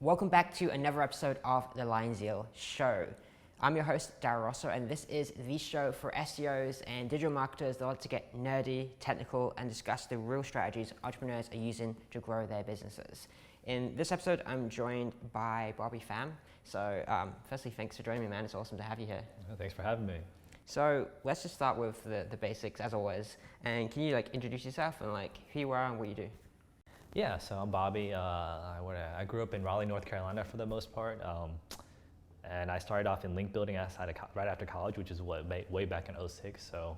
Welcome back to another episode of the Zeal show. I'm your host, Darryl Rosso, and this is the show for SEOs and digital marketers that like to get nerdy, technical, and discuss the real strategies entrepreneurs are using to grow their businesses. In this episode, I'm joined by Pham. So firstly, thanks for joining me, man. It's awesome to have you here. Thanks for having me. So let's just start with the basics, as always. And can you introduce yourself and who you are and what you do? Yeah, so I'm Bobby. I grew up in Raleigh, North Carolina for the most part. And I started off in link building right after college, which is way back in '06. So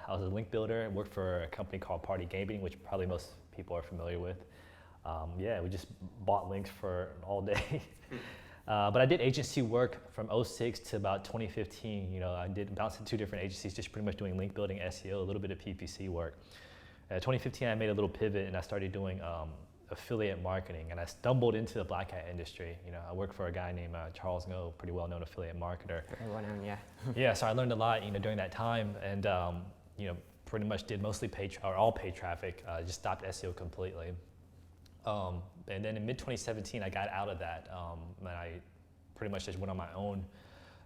I was a link builder and worked for a company called Party Gaming, which probably most people are familiar with. We just bought links for all day. But I did agency work from '06 to about 2015. I did bounce to two different agencies, just pretty much doing link building, SEO, a little bit of PPC work. 2015, I made a little pivot and I started doing affiliate marketing, and I stumbled into the black hat industry. I worked for a guy named Charles Ngo, pretty well known affiliate marketer. Very well known, yeah. Yeah, so I learned a lot, during that time, and pretty much did mostly all paid traffic. Just stopped SEO completely. And then in mid 2017, I got out of that, and I pretty much just went on my own,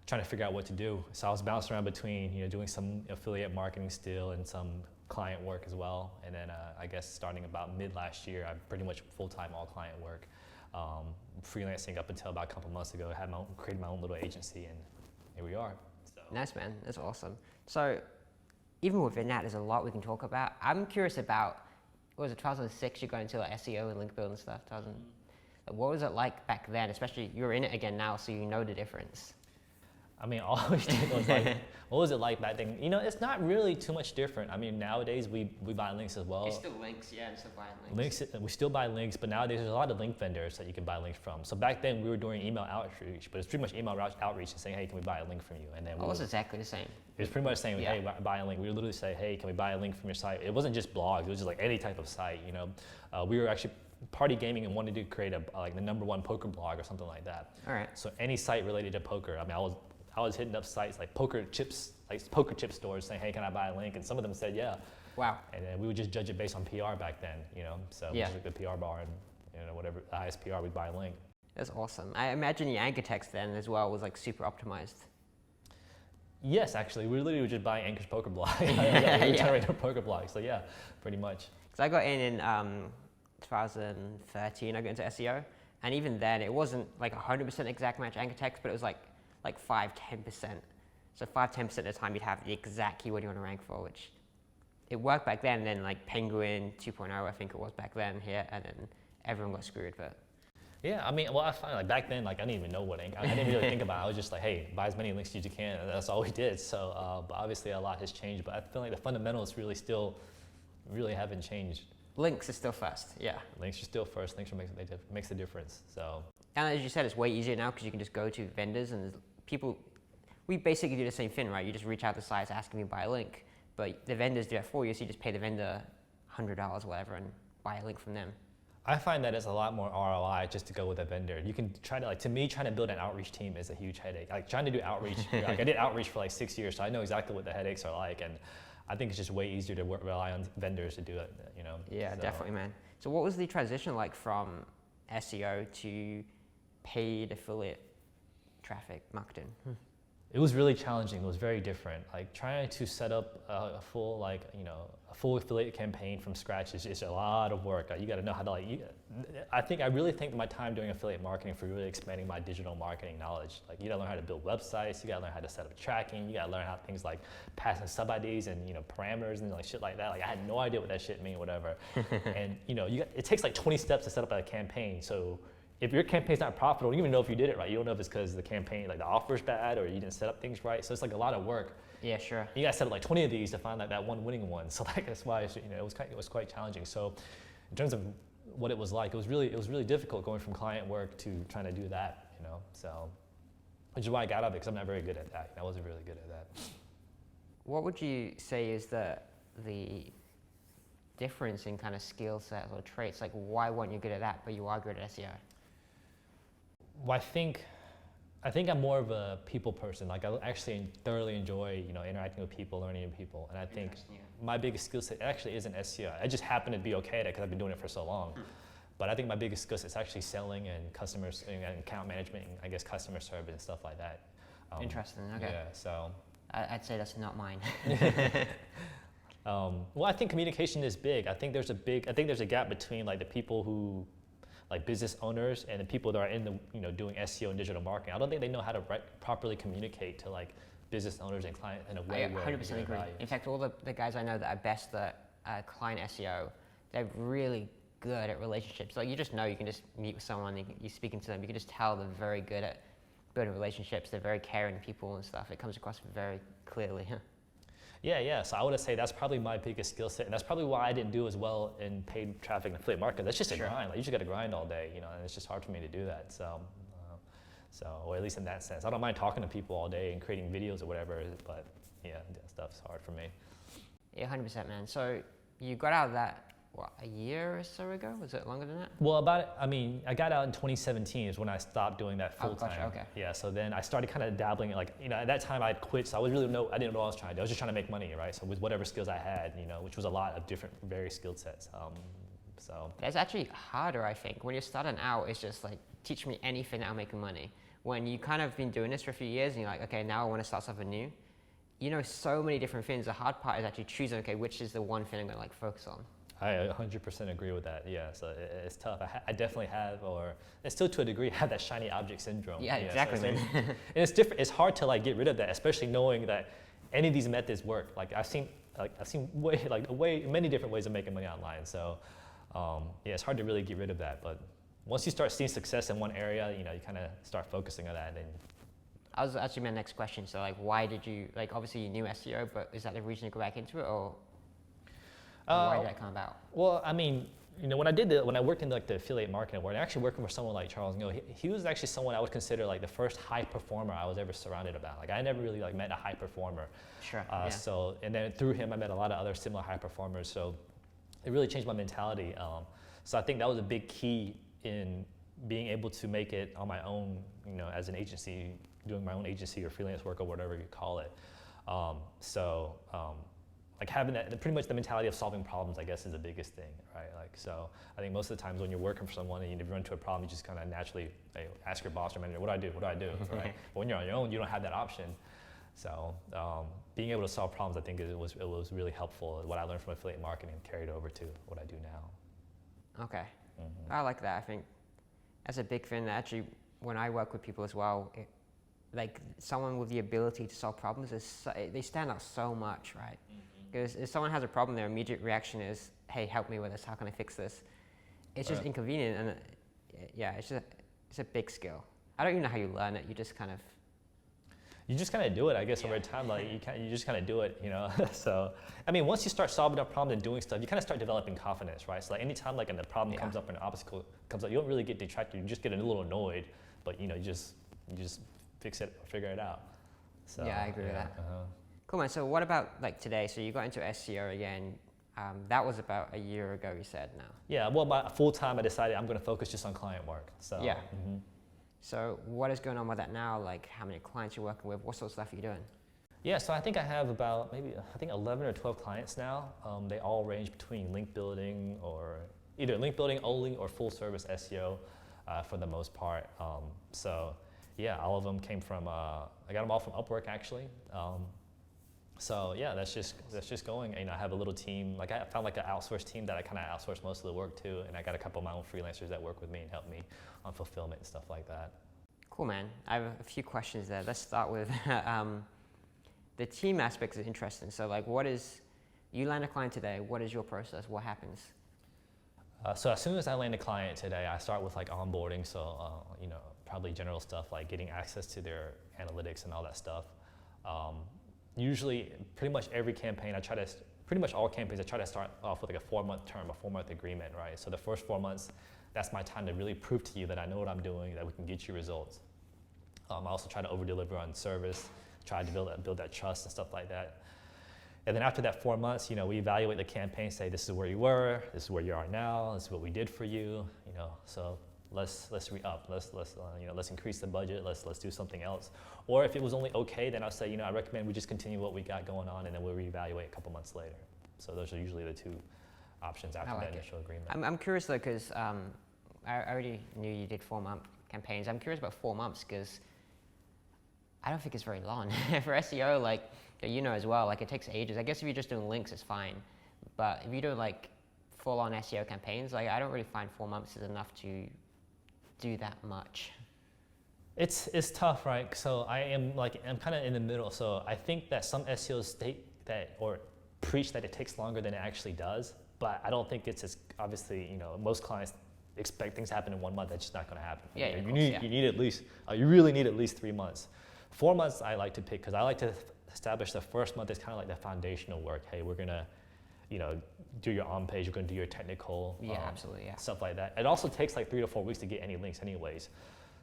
trying to figure out what to do. So I was bouncing around between, doing some affiliate marketing still and some client work as well. And then I guess starting about mid last year, I pretty much full-time all client work, freelancing up until about a couple months ago. I had created my own little agency, and here we are. So. Nice, man. That's awesome. So even within that, there's a lot we can talk about. I'm curious about, what was it, 2006, you got into SEO and link building and stuff. What was it like back then? Especially, you're in it again now, so you know the difference. I mean, all we did was what was it like back then? It's not really too much different. I mean, nowadays we buy links as well. It's still links, yeah, it's still buying links. We still buy links, but nowadays there's a lot of link vendors that you can buy links from. So back then we were doing email outreach, but it's pretty much email outreach and saying, hey, can we buy a link from you? And then it was exactly the same. It was pretty much saying, hey, buy a link. We would literally say, hey, can we buy a link from your site? It wasn't just blogs, it was just any type of site, We were actually Party Gaming and wanted to create the #1 poker blog or something like that. All right. So any site related to poker. I mean, I was hitting up sites like poker chip stores saying, hey, can I buy a link? And some of them said, yeah. Wow. And then we would just judge it based on PR back then, So we just look at the PR bar and, whatever, the highest PR, we'd buy a link. That's awesome. I imagine your anchor text then as well was super optimized. Yes, actually. We literally would just buy Anchor's poker blog. Generator poker blog. So yeah, pretty much. Because I got in 2013, I got into SEO. And even then, it wasn't 100% exact match anchor text, but it was like 5-10%. So 5-10% of the time you'd have the exact keyword you want to rank for, which it worked back then. And then Penguin 2.0, I think it was back then here, and then everyone got screwed. But yeah, I mean, well, I find back then, I didn't even know what anchor. I didn't really think about it. I was just hey, buy as many links as you can. And that's all we did. So, but obviously a lot has changed. But I feel like the fundamentals really haven't changed. Links is still first, yeah. Links are still first. Links makes a difference. So. And as you said, it's way easier now because you can just go to vendors and we basically do the same thing, right? You just reach out to sites asking me to buy a link, but the vendors do that for you, so you just pay the vendor $100 or whatever and buy a link from them. I find that it's a lot more ROI just to go with a vendor. You can try to, to me, trying to build an outreach team is a huge headache. Trying to do outreach, I did outreach for 6 years, so I know exactly what the headaches are like, and I think it's just way easier to rely on vendors to do it, Yeah, so. Definitely, man. So what was the transition like from SEO to paid affiliate traffic marketing? It was really challenging. It was very different. Trying to set up a full affiliate campaign from scratch is a lot of work. You got to know how to I really think my time doing affiliate marketing for really expanding my digital marketing knowledge. You got to learn how to build websites. You got to learn how to set up tracking. You got to learn how things like passing sub IDs and parameters and shit like that. I had no idea what that shit mean, whatever. And it takes 20 steps to set up a campaign. So if your campaign's not profitable, you don't even know if you did it right. You don't know if it's because the campaign, the offer's bad or you didn't set up things right. So it's a lot of work. Yeah, sure. You got to set up 20 of these to find that one winning one. So that's why it was quite challenging. So in terms of what it was like, it was really difficult going from client work to trying to do that. So which is why I got out of it, because I'm not very good at that. I wasn't really good at that. What would you say is the difference in kind of skill sets or traits? Why weren't you good at that, but you are good at SEO? Well, I think I'm more of a people person. I actually thoroughly enjoy, interacting with people, learning with people. And I think my biggest skill set actually isn't SEO. I just happen to be okay at it because I've been doing it for so long. But I think my biggest skill set is actually selling and customers and account management, and I guess customer service and stuff like that. Interesting. Okay. Yeah. So. I'd say that's not mine. Well, I think communication is big. I think there's a gap between like the people who, like business owners, and the people that are in the doing SEO and digital marketing. I don't think they know how to properly communicate to like business owners and clients in a way where 100% agree. In fact, all the guys I know that are best at client SEO, they're really good at relationships. Like you just know, you can just meet with someone, you're speaking to them, you can just tell they're very good at building relationships. They're very caring people and stuff. It comes across very clearly. Yeah. So I would say that's probably my biggest skill set, and that's probably why I didn't do as well in paid traffic and affiliate marketing. That's just a grind. Like you just got to grind all day, and it's just hard for me to do that. So, or at least in that sense, I don't mind talking to people all day and creating videos or whatever. But yeah, that stuff's hard for me. Yeah, 100%, man. So you got out of that a year or so ago? Was it longer than that? Well, I got out in 2017 is when I stopped doing that full time. Gotcha, okay. Yeah, so then I started kind of dabbling, like, at that time I'd quit, so I didn't know what I was trying to do. I was just trying to make money, right? So with whatever skills I had, which was a lot of different, various skill sets. So. It's actually harder, I think. When you're starting out, it's just like, teach me anything that'll make me money. When you kind of been doing this for a few years and you're like, okay, now I want to start something new. So many different things. The hard part is actually choosing, okay, which is the one thing I'm going to like focus on. I 100% agree with that. Yeah, so it's tough. I definitely have, or and still to a degrray, have that shiny object syndrome. Yeah, exactly. So and it's different. It's hard to like get rid of that, especially knowing that any of these methods work. Like I've seen many different ways of making money online. So yeah, it's hard to really get rid of that. But once you start seeing success in one area, you kind of start focusing on that. And that was actually my next question. So like, why did you obviously you knew SEO, but is that the reason to go back into it, or? Why did that come about? Well, I mean, when I worked in like the affiliate marketing world, actually working for someone like Charles Ngo, he was actually someone I would consider like the first high performer I was ever surrounded about. Like I never really like met a high performer. Sure. Yeah. So, and then through him, I met a lot of other similar high performers. So it really changed my mentality. So I think that was a big key in being able to make it on my own, as an agency, doing my own agency or freelance work or whatever you call it. Like having that, pretty much the mentality of solving problems, I guess, is the biggest thing, right? Like, so I think most of the times when you're working for someone and you run into a problem, you just kind of naturally ask your boss or manager, what do I do, right? But when you're on your own, you don't have that option. So being able to solve problems, I think it was really helpful. What I learned from affiliate marketing carried over to what I do now. Okay, I like that. I think that's a big thing. Actually, when I work with people as well, like someone with the ability to solve problems, they stand out so much, right? Because if someone has a problem, their immediate reaction is, hey, help me with this, how can I fix this? It's just inconvenient, and yeah, it's a big skill. I don't even know how you learn it, you just kind of do it, I guess, over time. Like you just kind of do it, So, I mean, once you start solving a problem and doing stuff, you kind of start developing confidence, right? So like anytime like a problem comes up or an obstacle comes up, you don't really get detracted, you just get a little annoyed, but you just fix it or figure it out. So, yeah, I agree with that. Cool, man. So what about like today? So you got into SEO again. That was about a year ago, you said now. Yeah, well, full time I decided I'm going to focus just on client work. So yeah. So what is going on with that now? Like how many clients you're working with? What sort of stuff are you doing? Yeah, so I think I have about 11 or 12 clients now. They all range between link building or either link building only or full service SEO for the most part. So yeah, all of them came from, I got them all from UpWork actually. So yeah, that's just going. I have a little team. Like I found like an outsourced team that I kind of outsource most of the work to, and I got a couple of my own freelancers that work with me and help me on fulfillment and stuff like that. Cool, man. I have a few questions there. Let's start with the team aspect is interesting. So like, you land a client today, what is your process? What happens? So as soon as I land a client today, I start with like onboarding. So probably general stuff like getting access to their analytics and all that stuff. Usually, pretty much every campaign, pretty much all campaigns, I try to start off with like a 4-month term, a 4-month agreement, right? So the first 4 months, that's my time to really prove to you that I know what I'm doing, that we can get you results. I also try to over-deliver on service, try to build that trust and stuff like that. And then after that 4 months, we evaluate the campaign, say this is where you were, this is where you are now, this is what we did for you, so let's re-up, let's increase the budget, let's do something else. Or if it was only okay, then I'll say, I recommend we just continue what we got going on, and then we'll reevaluate a couple months later. So those are usually the two options after that initial agreement. I'm curious though, because I already knew you did 4-month campaigns. I'm curious about 4 months because I don't think it's very long for SEO. Like you know as well, like it takes ages. I guess if you're just doing links, it's fine. But if you do like full-on SEO campaigns, like I don't really find 4 months is enough to do that much. It's tough, right? So I'm kind of in the middle. So I think that some SEOs state that or preach that it takes longer than it actually does, but I don't think it's as obviously, most clients expect things to happen in 1 month. That's just not going to happen. Yeah, you need at least you really need at least 3 months. 4 months I like to pick because I like to establish the first month is kind of like the foundational work. Hey, we're gonna, do your on page. We're gonna do your technical, absolutely, stuff like that. It also takes like 3 to 4 weeks to get any links, anyways.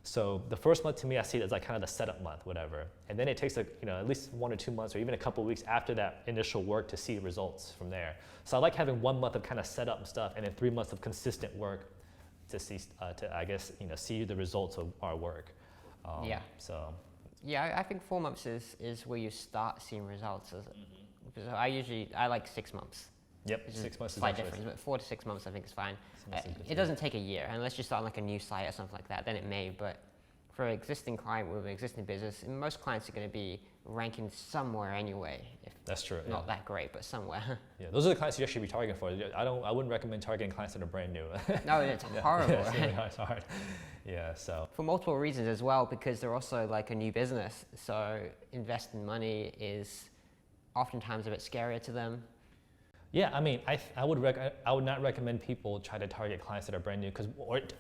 So the first month to me, I see it as like kind of the setup month, whatever. And then it takes like, at least 1 or 2 months or even a couple of weeks after that initial work to see results from there. So I like having 1 month of kind of setup and stuff and then 3 months of consistent work to see, see the results of our work. So. Yeah, I think 4 months is where you start seeing results. So I like 6 months. Yep, 6 months is slight difference, but 4 to 6 months I think is fine. It doesn't take a year unless you start like a new site or something like that. Then it may, but for an existing client with an existing business, most clients are going to be ranking somewhere anyway. That's true. Not that great, but somewhere. Yeah, those are the clients you should be targeting for. I wouldn't recommend targeting clients that are brand new. No, it's horrible. It's hard. Yeah, so. For multiple reasons as well, because they're also like a new business. So investing money is oftentimes a bit scarier to them. Yeah, I mean, I would not recommend people try to target clients that are brand new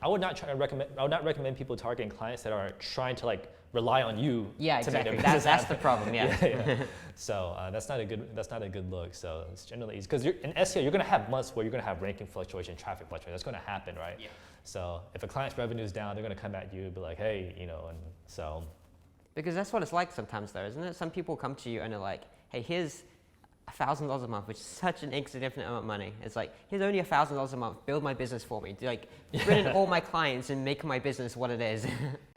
I would not recommend people targeting clients that are trying to like rely on you. Yeah, to exactly. make their business That's happen. the problem. Yeah. So that's not a good look. So it's generally because in SEO you're going to have months where you're going to have ranking fluctuation, traffic fluctuation. That's going to happen, right? Yeah. So if a client's revenue is down, they're going to come at you and be like, hey, and so. Because that's what it's like sometimes, though, isn't it? Some people come to you and they're like, hey, here's $1,000 a month, which is such an insignificant amount of money. It's like, here's only $1,000 a month, build my business for me. Like, bring in all my clients and make my business what it is.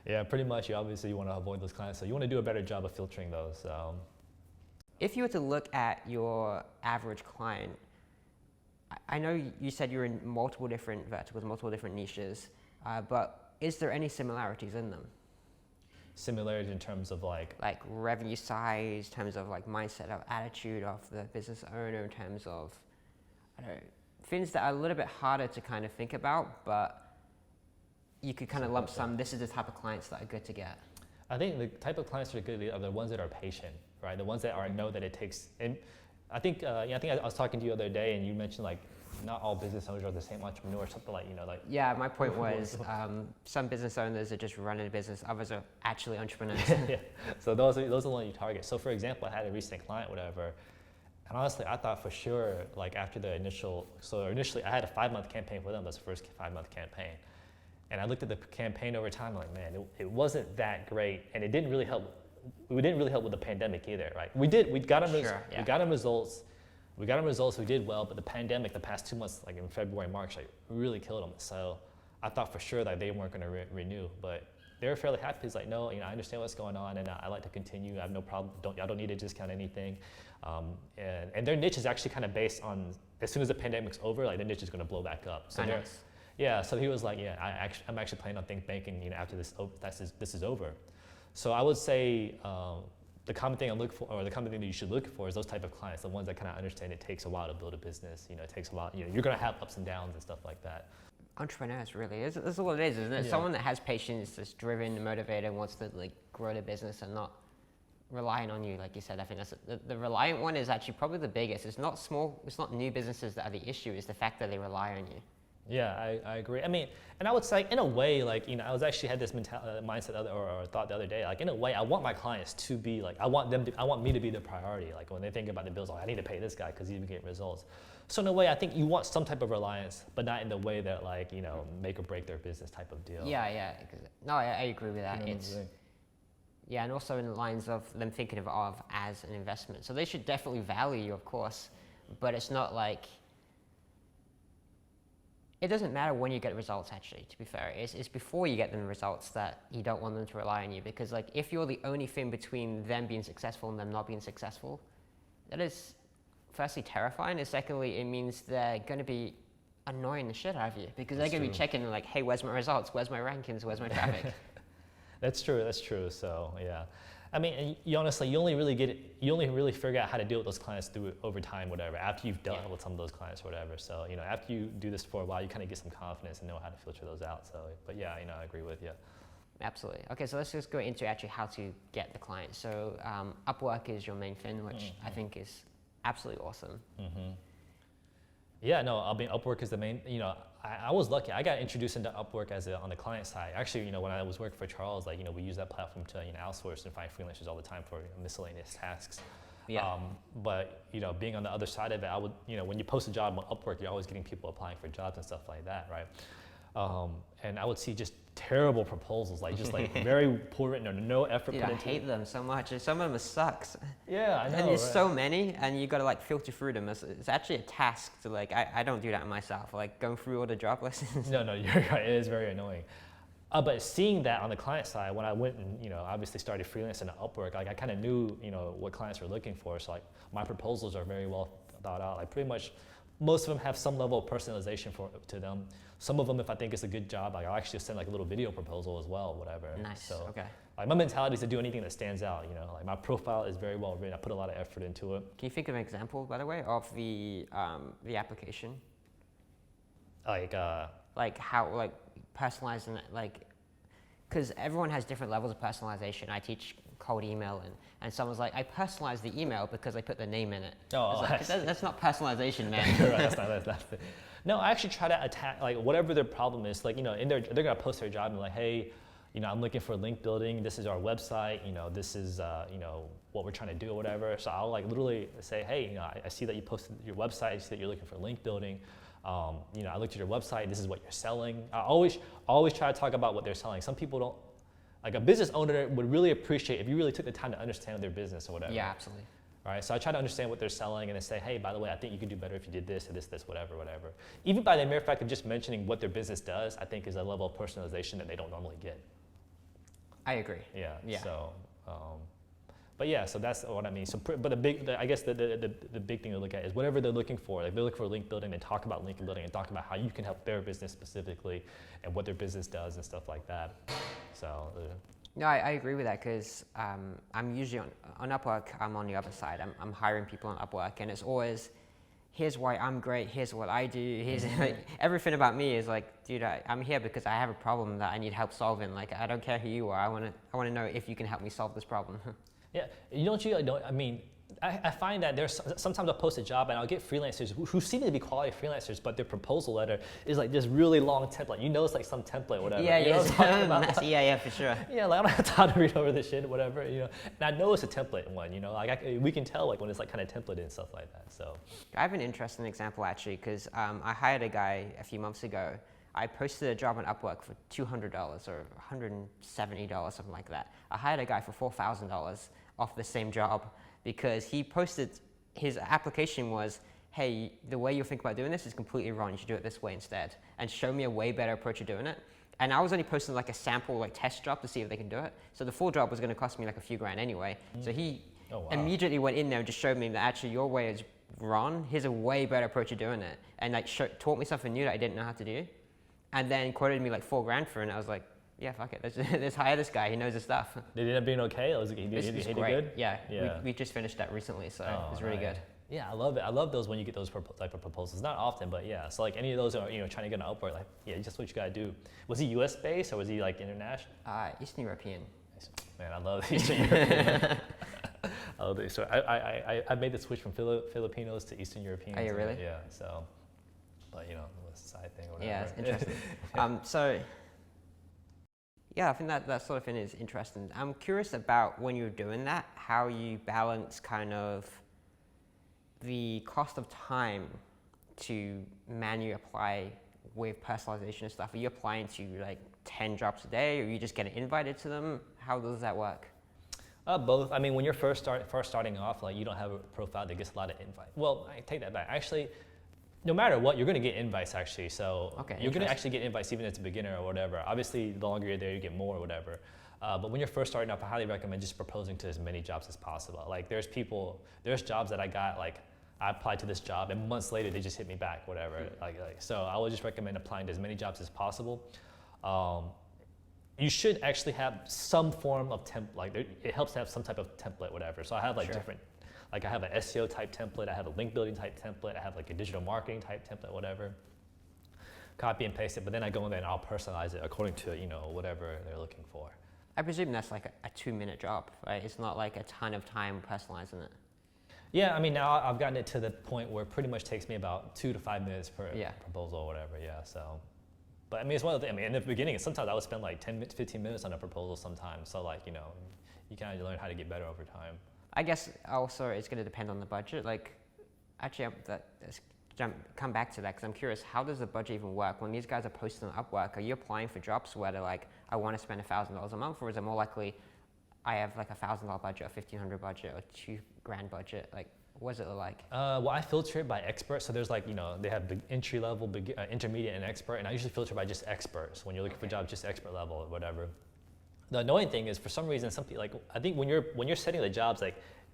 Yeah, pretty much. You obviously want to avoid those clients. So you want to do a better job of filtering those. If you were to look at your average client, I know you said you're in multiple different verticals, multiple different niches, but is there any similarities in them? Similarities in terms of like revenue size, in terms of like mindset of attitude of the business owner, in terms of things that are a little bit harder to kind of think about, but you could kind of lump sum. This is the type of clients that are good to get. I think the type of clients that are good are the ones that are patient, right? The ones that know that it takes. And I think I was talking to you the other day, and you mentioned like not all business owners are the same entrepreneur, or something like like. Yeah, my point was some business owners are just running a business, others are actually entrepreneurs. Yeah, so those are the ones you target. So for example, I had a recent client, whatever, and honestly, I thought for sure, like after the initially I had a 5-month campaign for them. That's the first 5-month campaign, and I looked at the campaign over time. I'm like, man, it wasn't that great, and it didn't really help. We didn't really help with the pandemic either, right? We got them. We got them results. We got them results, we did well, but the pandemic, the past 2 months, like in February, March, like really killed them. So I thought for sure that they weren't going to renew, but they were fairly happy. It's like, no, I understand what's going on, and I like to continue. I have no problem. Y'all don't need to discount anything. And their niche is actually kind of based on, as soon as the pandemic's over, like their niche is going to blow back up. So nice. Yeah, so he was like, yeah, I'm actually planning on banking, after this is over. So I would say, the common thing I look for, or the common thing that you should look for, is those type of clients, the ones that kind of understand it takes a while to build a business. It takes a while. You're going to have ups and downs and stuff like that. Entrepreneurs, really, that's what it is, isn't it? Yeah. Someone that has patience, that's driven, motivated, wants to like grow their business and not relying on you, like you said. I think that's the reliant one is actually probably the biggest. It's not small. It's not new businesses that are the issue. It's the fact that they rely on you. Yeah, I agree. I mean, and I would say, in a way, like, I was actually had this mindset or thought the other day, like, in a way, I want my clients to be like, I want me to be the priority. Like, when they think about the bills, like, I need to pay this guy because he's getting results. So in a way, I think you want some type of reliance, but not in the way that, like, make or break their business type of deal. Yeah. No, I agree with that. Yeah, and also in the lines of them thinking of as an investment. So they should definitely value you, of course, but it's not like, it doesn't matter when you get results, actually, to be fair. It's before you get them results that you don't want them to rely on you, because like if you're the only thing between them being successful and them not being successful, that is firstly terrifying, and secondly, it means they're going to be annoying the shit out of you because they're going to be checking like, hey, where's my results? Where's my rankings? Where's my traffic? That's true. That's true. So yeah, I mean, and you honestly, you only really figure out how to deal with those clients through over time, whatever. After you've dealt with some of those clients, or whatever. So after you do this for a while, you kind of get some confidence and know how to filter those out. So, but yeah, I agree with you. Absolutely. Okay, so let's just go into actually how to get the client. So UpWork is your main thing, which I think is absolutely awesome. Yeah, no, I mean, UpWork is the main, I was lucky. I got introduced into UpWork on the client side. Actually, when I was working for Charles, we use that platform to outsource and find freelancers all the time for miscellaneous tasks. Yeah. But being on the other side of it, I would, when you post a job on UpWork, you're always getting people applying for jobs and stuff like that, right? And I would see just terrible proposals, just very poor written or no effort put into it. I hate them so much. Some of them sucks. Yeah, I know. And there's so many, and you got to filter through them. It's actually a task to I don't do that myself. Going through all the job listings. No, you're right. It is very annoying. But seeing that on the client side, when I went and obviously started freelancing at UpWork, I kind of knew what clients were looking for. So my proposals are very well thought out. Pretty much, most of them have some level of personalization to them. Some of them, if I think it's a good job, I'll actually send a little video proposal as well, whatever. Nice. So, okay. My mentality is to do anything that stands out. My profile is very well written. I put a lot of effort into it. Can you think of an example, by the way, of the application? How personalizing it, because everyone has different levels of personalization. I teach cold email, and someone's like, I personalized the email because I put the name in it. Oh, that's not personalization, man. You're right, that's not. No, I actually try to attack whatever their problem is. They're gonna post their job and hey, I'm looking for link building. This is our website. This is what we're trying to do or whatever. So I'll literally say, hey, I see that you posted your website. I see that you're looking for link building. I looked at your website. This is what you're selling. I always try to talk about what they're selling. Some people don't. A business owner would really appreciate if you really took the time to understand their business or whatever. Yeah, absolutely. All right, so I try to understand what they're selling and then say, hey, by the way, I think you could do better if you did this or this, whatever. Even by the mere fact of just mentioning what their business does, I think is a level of personalization that they don't normally get. I agree. Yeah. So, but yeah, so that's what I mean. So, but I guess the big thing to look at is whatever they're looking for. They're looking for link building, then talk about link building and talk about how you can help their business specifically and what their business does and stuff like that. So. No, I agree with that because I'm usually on UpWork. I'm on the other side. I'm hiring people on UpWork, and it's always, here's why I'm great. Here's what I do. Here's everything about me is dude, I'm here because I have a problem that I need help solving. I don't care who you are. I want to know if you can help me solve this problem. Yeah, I find that sometimes I'll post a job and I'll get freelancers who seem to be quality freelancers, but their proposal letter is this really long template. It's some template, whatever. Yeah, for sure. Yeah, I don't have time to read over this shit, whatever. And I know it's a template one. We can tell when it's kind of templated and stuff like that. So I have an interesting example actually because I hired a guy a few months ago. I posted a job on UpWork for $200 or $170, something like that. I hired a guy for $4,000 off the same job because he posted, his application was, hey, the way you think about doing this is completely wrong. You should do it this way instead. And show me a way better approach of doing it. And I was only posting a sample test job to see if they can do it. So the full job was going to cost me a few grand anyway. So he immediately went in there and just showed me that actually your way is wrong. Here's a way better approach of doing it. And taught me something new that I didn't know how to do. And then quoted me $4 grand for it. And I was like, yeah, fuck it. Let's hire this guy. He knows his stuff. Did it end up being okay? He did good? Yeah. We just finished that recently, so it was really good. Yeah, I love it. I love those when you get those type of proposals. Not often, but yeah. So any of those are trying to get an UpWork, just what you gotta do. Was he U.S. based or was he international? Eastern European. Man, I love Eastern European. I love it. So I made the switch from Filipinos to Eastern Europeans. Are you really? Yeah. So, but it was a side thing or whatever. Yeah, it's interesting. Yeah, I think that sort of thing is interesting. I'm curious about when you're doing that, how you balance kind of the cost of time to manually apply with personalization and stuff. Are you applying to 10 jobs a day, or are you just getting invited to them? How does that work? Both. I mean, when you're first starting off, you don't have a profile that gets a lot of invites. Well, I take that back. Actually, no matter what, you're going to get invites actually. So you're going to actually get invites even as a beginner or whatever. Obviously, the longer you're there, you get more or whatever. But when you're first starting up, I highly recommend just proposing to as many jobs as possible. There's jobs that I got I applied to this job, and months later they just hit me back, whatever. So I would just recommend applying to as many jobs as possible. You should actually have some form of it helps to have some type of template, whatever. So I have different, I have an SEO type template, I have a link building type template, I have a digital marketing type template, whatever. Copy and paste it, but then I go in there and I'll personalize it according to, whatever they're looking for. I presume that's like a 2-minute job, right? It's not like a ton of time personalizing it. Yeah, I mean, now I've gotten it to the point where it pretty much takes me about 2 to 5 minutes per proposal or whatever, so. But I mean, it's one of the things, in the beginning, sometimes I would spend 10, 15 minutes on a proposal sometimes, so you kind of learn how to get better over time. I guess also it's going to depend on the budget. Come back to that, because I'm curious, how does the budget even work? When these guys are posting on UpWork, are you applying for jobs where they're like, I want to spend $1,000 a month, or is it more likely I have a $1,000 budget, or $1,500 budget, or $2,000 budget? What does it look like? Well, I filter it by expert. So there's they have the entry level, intermediate, and expert, and I usually filter by just experts. When you're looking for jobs, just expert level or whatever. The annoying thing is, for some reason, I think when you're setting the jobs,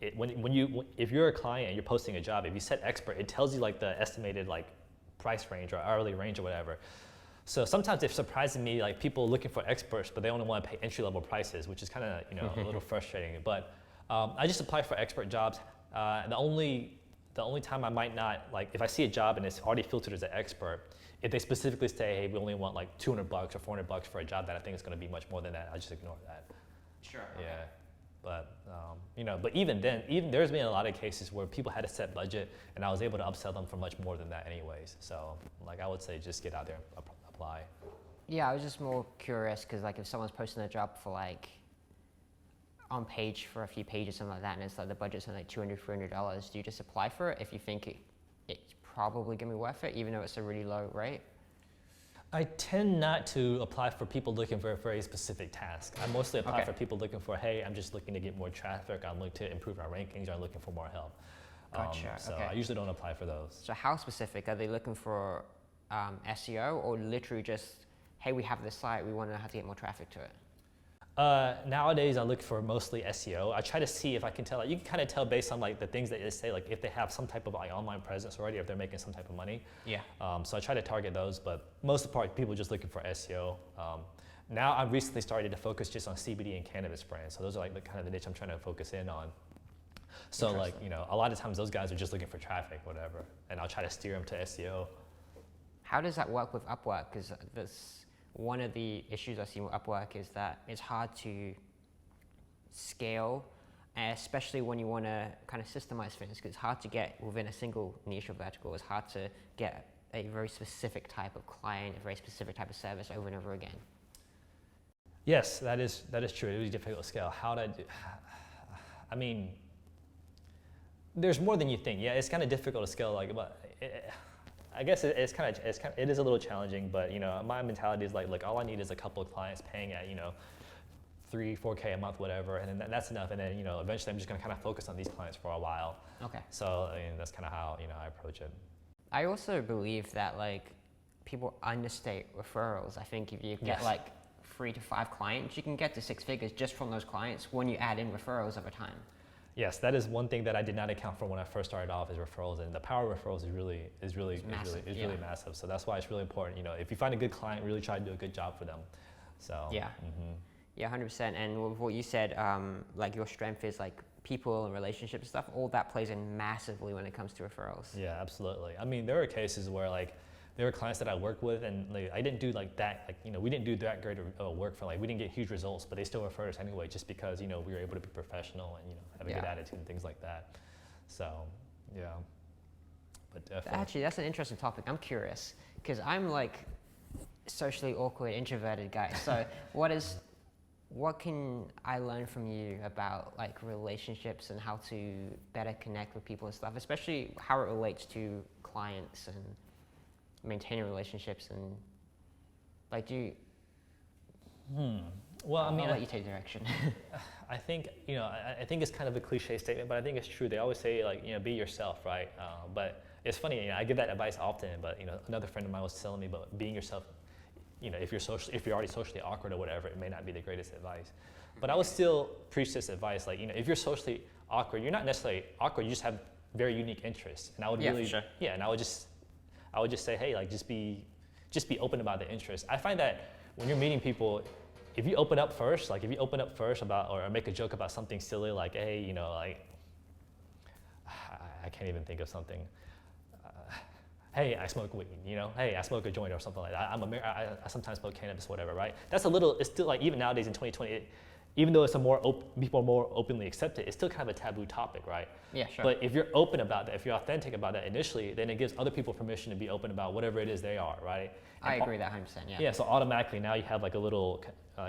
if you're a client and you're posting a job, if you set expert, it tells you the estimated price range or hourly range or whatever. So sometimes it's surprising me, people looking for experts, but they only want to pay entry level prices, which is kind of a little frustrating. But I just apply for expert jobs. The only time I might not, if I see a job and it's already filtered as an expert, if they specifically say, hey, we only want $200 or $400 for a job that I think is going to be much more than that, I just ignore that. Sure. Yeah. Okay. But but even then, there's been a lot of cases where people had a set budget, and I was able to upsell them for much more than that, anyways. So, I would say just get out there and apply. Yeah, I was just more curious because, if someone's posting a job for on page for a few pages, something like that, and it's the budget's $200, $300, do you just apply for it if you think it's probably gonna be worth it, even though it's a really low rate? I tend not to apply for people looking for a very specific task. I mostly apply for people looking for, hey, I'm just looking to get more traffic, I'm looking to improve our rankings, or I'm looking for more help. Gotcha. So I usually don't apply for those. So how specific? Are they looking for SEO, or literally just, hey, we have this site, we want to know how to get more traffic to it? Nowadays, I look for mostly SEO. I try to see if I can tell. You can kind of tell based on the things that they say, if they have some type of online presence already, if they're making some type of money. Yeah. So I try to target those, but most of the part, people are just looking for SEO. Now I've recently started to focus just on CBD and cannabis brands. So those are the kind of the niche I'm trying to focus in on. So a lot of times those guys are just looking for traffic, whatever, and I'll try to steer them to SEO. How does that work with UpWork? Because one of the issues I've seen with UpWork is that it's hard to scale, especially when you want to kind of systemize things, because it's hard to get within a single niche or vertical. It's hard to get a very specific type of client, a very specific type of service over and over again. Yes, that is true. It is difficult to scale. How to do? I mean, there's more than you think. Yeah, it's kind of difficult to scale. I guess it is a little challenging, but my mentality is all I need is a couple of clients paying at $3,000, $4,000 a month, whatever, and then that's enough. And then eventually I'm just going to kind of focus on these clients for a while. Okay. So that's kind of how I approach it. I also believe that people understate referrals. I think if you get 3 to 5 clients, you can get to 6 figures just from those clients when you add in referrals over time. Yes, that is one thing that I did not account for when I first started off, is referrals, and the power of referrals is really massive. So that's why it's really important. If you find a good client, really try to do a good job for them. So yeah, yeah, 100%. And with what you said, your strength is people and relationships and stuff. All that plays in massively when it comes to referrals. Yeah, absolutely. I mean, there are cases where there were clients that I worked with, and I didn't do we didn't do that great work for we didn't get huge results, but they still referred us anyway, just because we were able to be professional and have a good attitude and things like that. So yeah, but definitely. Actually, that's an interesting topic. I'm curious because I'm socially awkward, introverted guy. So what can I learn from you about relationships and how to better connect with people and stuff, especially how it relates to clients and maintaining relationships, and do you... Well, I mean, I'll let you take direction. I think I think it's kind of a cliche statement, but I think it's true. They always say be yourself, right? But it's funny, I give that advice often, but another friend of mine was telling me about being yourself. If you're already socially awkward or whatever, it may not be the greatest advice. But I would still preach this advice, if you're socially awkward, you're not necessarily awkward. You just have very unique interests, and I would Yeah, for sure. and I would just say, hey, like just be open about the interest. I find that when you're meeting people, if you open up first about, or make a joke about something silly, like, hey, you know, like, I can't even think of something. Hey, I smoke weed, you know, hey, I smoke a joint or something like that. I sometimes smoke cannabis, whatever, right? It's still like, even nowadays in 2020, even though it's people are more openly accepted, it's still kind of a taboo topic, right? Yeah, sure. But if you're open about that, if you're authentic about that initially, then it gives other people permission to be open about whatever it is they are, right? I agree that 100%, yeah. Yeah, so automatically now you have like a little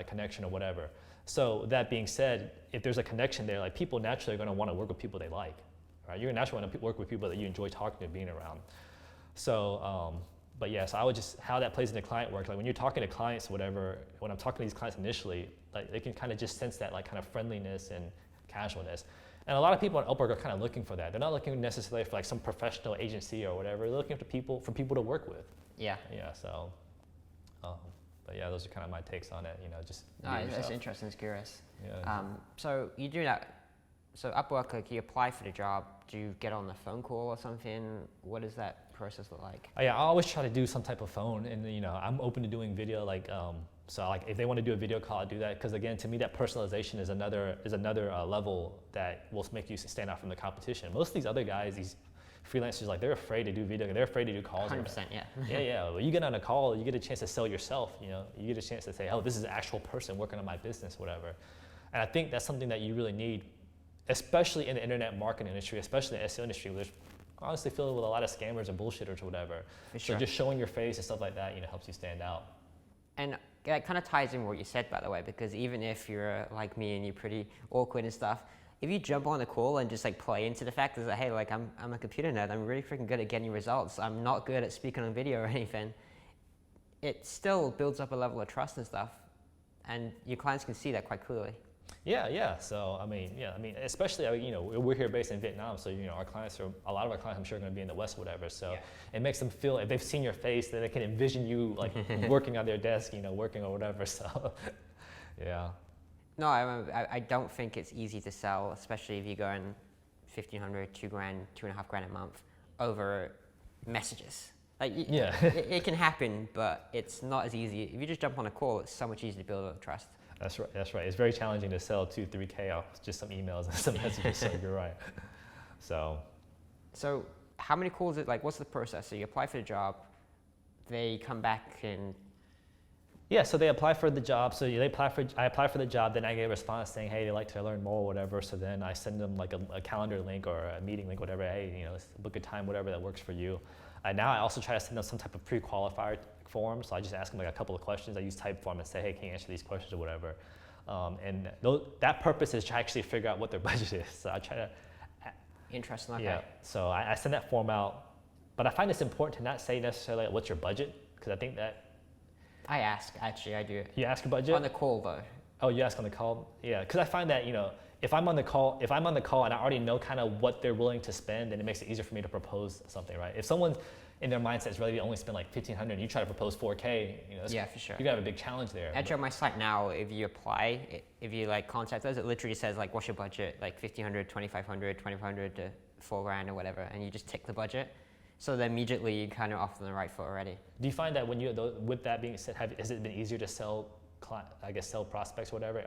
connection or whatever. So that being said, if there's a connection there, like people naturally are going to want to work with people they like, right? You're naturally going to work with people that you enjoy talking to, being around. So, but yeah, so I would just, how that plays into client work, like when you're talking to clients or whatever, when I'm talking to these clients initially, like they can kind of just sense that like kind of friendliness and casualness. And a lot of people on UpWork are kind of looking for that. They're not looking necessarily for like some professional agency or whatever. They're looking for people to work with. Yeah. Yeah, so, but yeah, those are kind of my takes on it, you know, just That's interesting, it's curious. Yeah. So you do that, so UpWork, like you apply for the job, do you get on the phone call or something? What does that process look like? Yeah, I always try to do some type of phone, and you know, I'm open to doing video, like, so like if they want to do a video call, I'll do that, because again, to me, that personalization is another level that will make you stand out from the competition. Most of these other guys, these freelancers, like they're afraid to do video, they're afraid to do calls. 100%, yeah. Yeah. Well, you get on a call, you get a chance to sell yourself. You know, you get a chance to say, oh, this is an actual person working on my business, whatever. And I think that's something that you really need, especially in the internet marketing industry, especially the SEO industry, which honestly filled with a lot of scammers and bullshitters or whatever. For sure. So just showing your face and stuff like that, you know, helps you stand out. And that kind of ties in what you said, by the way, because even if you're like me and you're pretty awkward and stuff, if you jump on the call and just like play into the fact that, hey, like I'm a computer nerd, I'm really freaking good at getting results, I'm not good at speaking on video or anything, it still builds up a level of trust and stuff. And your clients can see that quite clearly. Yeah. So, I mean, especially, you know, we're here based in Vietnam, so, you know, a lot of our clients, I'm sure, are going to be in the West, whatever. So It makes them feel, if they've seen your face, then they can envision you, like, working on their desk, you know, working or whatever. So, yeah. No, I don't think it's easy to sell, especially if you're going $1,500, $2,000, $2,500 a month over messages. Like, it can happen, but it's not as easy. If you just jump on a call, it's so much easier to build up trust. That's right. It's very challenging to sell 2-3K off just some emails and some messages. So you're right. So how many calls? What's the process? So you apply for the job, they come back and. Yeah, so they apply for the job. I apply for the job, then I get a response saying, hey, they'd like to learn more or whatever. So then I send them like a calendar link or a meeting link, whatever. Hey, you know, let's book a time, whatever that works for you. Now I also try to send them some type of pre-qualified form. So I just ask them like a couple of questions. I use Typeform and say, hey, can you answer these questions or whatever. That purpose is to actually figure out what their budget is. So I try to. Interesting, okay. Yeah, so I send that form out. But I find it's important to not say necessarily like, what's your budget, because I think that. I ask, actually, I do. You ask your budget? On the call though. Oh, you ask on the call? Yeah, because I find that, you know, if I'm on the call and I already know kind of what they're willing to spend, then it makes it easier for me to propose something, right? If someone's in their mindset is ready to only spend like $1,500 and you try to propose $4K, you know, yeah, for sure. You're gonna have a big challenge there. Actually, on my site now, if you apply, if you like contact us, it literally says like, what's your budget? Like $1,500, $2,500, $2,500 to $4,000 or whatever, and you just tick the budget. So then immediately you kind of off on the right foot already. Do you find that with that being said, has it been easier to sell prospects or whatever?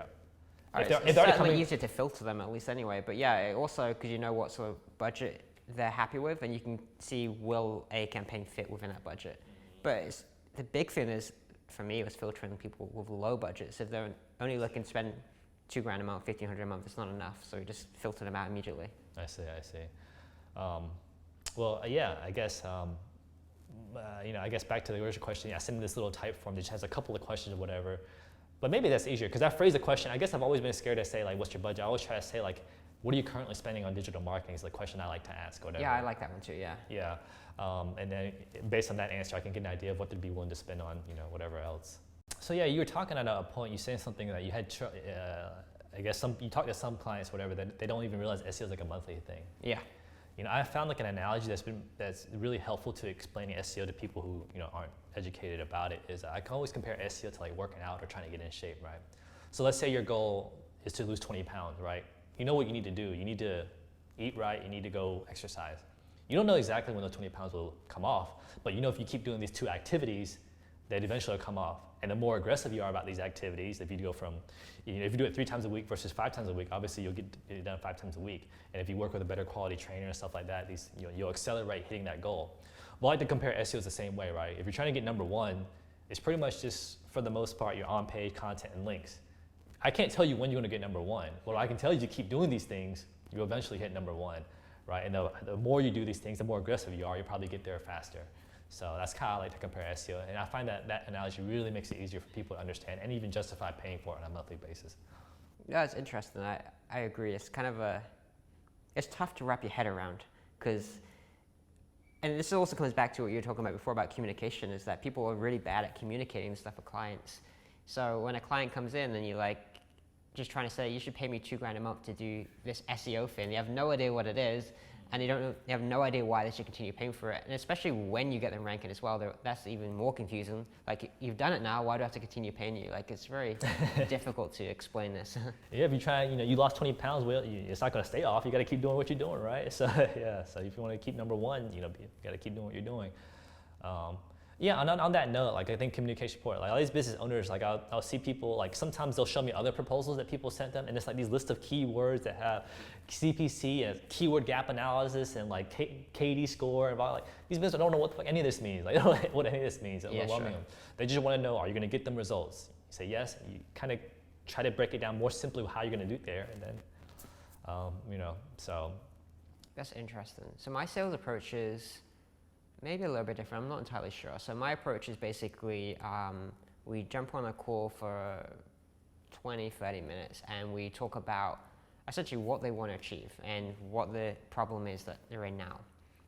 It's certainly easier to filter them at least anyway, but yeah, also because you know what sort of budget they're happy with, and you can see will a campaign fit within that budget. But the big thing is, for me, was filtering people with low budgets. If they're only looking to spend $2,000 a month, $1,500 a month, it's not enough. So you just filter them out immediately. I see. Well, yeah, I guess, I guess back to the original question, I sent them this little type form that just has a couple of questions or whatever. But maybe that's easier, because I phrase the question, I guess I've always been scared to say, like, what's your budget? I always try to say, like, what are you currently spending on digital marketing is the question I like to ask, or whatever. Yeah, I like that one too, yeah. Yeah, and then based on that answer, I can get an idea of what they'd be willing to spend on, you know, whatever else. So yeah, you were talking at a point, you saying something that you had, I guess you talk to some clients, whatever, that they don't even realize SEO is like a monthly thing. Yeah. You know, I found like an analogy that's really helpful to explaining SEO to people who, you know, aren't educated about it, is I can always compare SEO to like working out or trying to get in shape, right? So let's say your goal is to lose 20 pounds, right? You know what you need to do. You need to eat right, you need to go exercise. You don't know exactly when those 20 pounds will come off, but you know if you keep doing these 2 activities, that eventually will come off. And the more aggressive you are about these activities, if you go from, if you do it 3 times a week versus 5 times a week, obviously you'll get it done 5 times a week. And if you work with a better quality trainer and stuff like that, you'll accelerate hitting that goal. But I like to compare SEOs the same way, right? If you're trying to get number 1, it's pretty much just, for the most part, your on-page content and links. I can't tell you when you're gonna get number 1. What I can tell you is you keep doing these things, you'll eventually hit number 1, right? And the more you do these things, the more aggressive you are, you'll probably get there faster. So that's kind of how I like to compare SEO. And I find that analogy really makes it easier for people to understand and even justify paying for it on a monthly basis. Yeah, it's interesting. I agree. It's kind of it's tough to wrap your head around because, and this also comes back to what you were talking about before about communication, is that people are really bad at communicating stuff with clients. So when a client comes in and you're like, just trying to say, you should pay me $2,000 a month to do this SEO thing, they have no idea what it is, and they have no idea why they should continue paying for it. And especially when you get them ranking as well, that's even more confusing. Like, you've done it now, why do I have to continue paying you? Like, it's very difficult to explain this. Yeah, if you try, you lost 20 pounds, well, it's not gonna stay off. You gotta keep doing what you're doing, right? So yeah, so if you wanna keep number 1, you gotta keep doing what you're doing. Yeah, on that note, like I think communication support, like all these business owners, like I'll see people, like sometimes they'll show me other proposals that people sent them, and it's like these lists of keywords that have CPC and keyword gap analysis and like KD score, and all, like these businesses don't know what the fuck any of this means. Like, they don't know what any of this means. It's overwhelming them. They just want to know, are you going to get them results? You say yes, and you kind of try to break it down more simply how you're going to do it there, and then, so. That's interesting. So my sales approach is maybe a little bit different. I'm not entirely sure. So my approach is basically we jump on a call for 20, 30 minutes and we talk about essentially what they want to achieve and what the problem is that they're in now.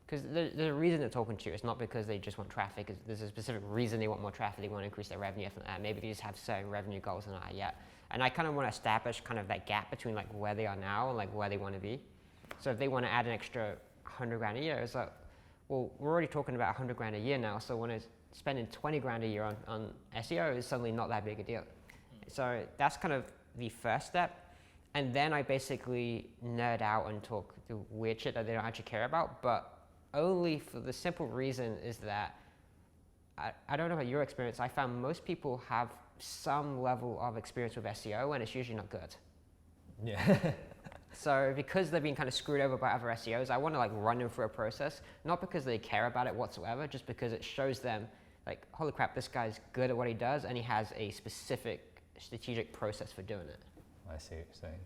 Because there's a reason they're talking to you. It's not because they just want traffic. There's a specific reason they want more traffic. They want to increase their revenue. Maybe they just have certain revenue goals and not yet. And I kind of want to establish kind of that gap between like where they are now and like where they want to be. So if they want to add an extra $100,000 a year, it's like, well, we're already talking about $100,000 a year now, so when it's spending $20,000 a year on SEO is suddenly not that big a deal. So that's kind of the first step. And then I basically nerd out and talk the weird shit that they don't actually care about, but only for the simple reason is that, I don't know about your experience, I found most people have some level of experience with SEO and it's usually not good. Yeah. So because they've been kind of screwed over by other SEOs, I want to like run them through a process, not because they care about it whatsoever, just because it shows them like, holy crap, this guy's good at what he does and he has a specific strategic process for doing it. I see what you're saying.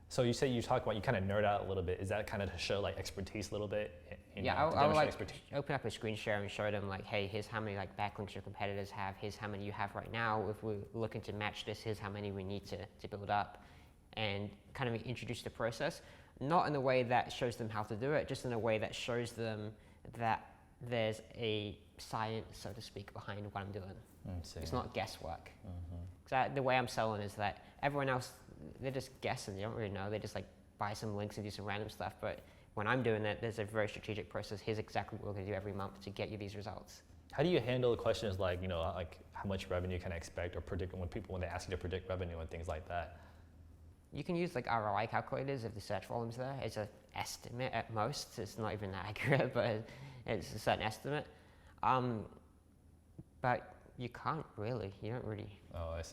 So you say you talk about, you kind of nerd out a little bit. Is that kind of to show like expertise a little bit? I'll like open up a screen share and show them like, hey, here's how many like backlinks your competitors have. Here's how many you have right now. If we're looking to match this, here's how many we need to build up. And kind of introduce the process, not in a way that shows them how to do it, just in a way that shows them that there's a science, so to speak, behind what I'm doing. It's not guesswork. The way I'm selling is that everyone else, they're just guessing, they don't really know, they just like buy some links and do some random stuff, but when I'm doing it, there's a very strategic process. Here's exactly what we're gonna do every month to get you these results. How do you handle the questions like, like how much revenue can I expect, or predict when they ask you to predict revenue and things like that? You can use like ROI calculators if the search volume's there. It's an estimate at most. It's not even that accurate, but it's a certain estimate. But you can't really. You don't really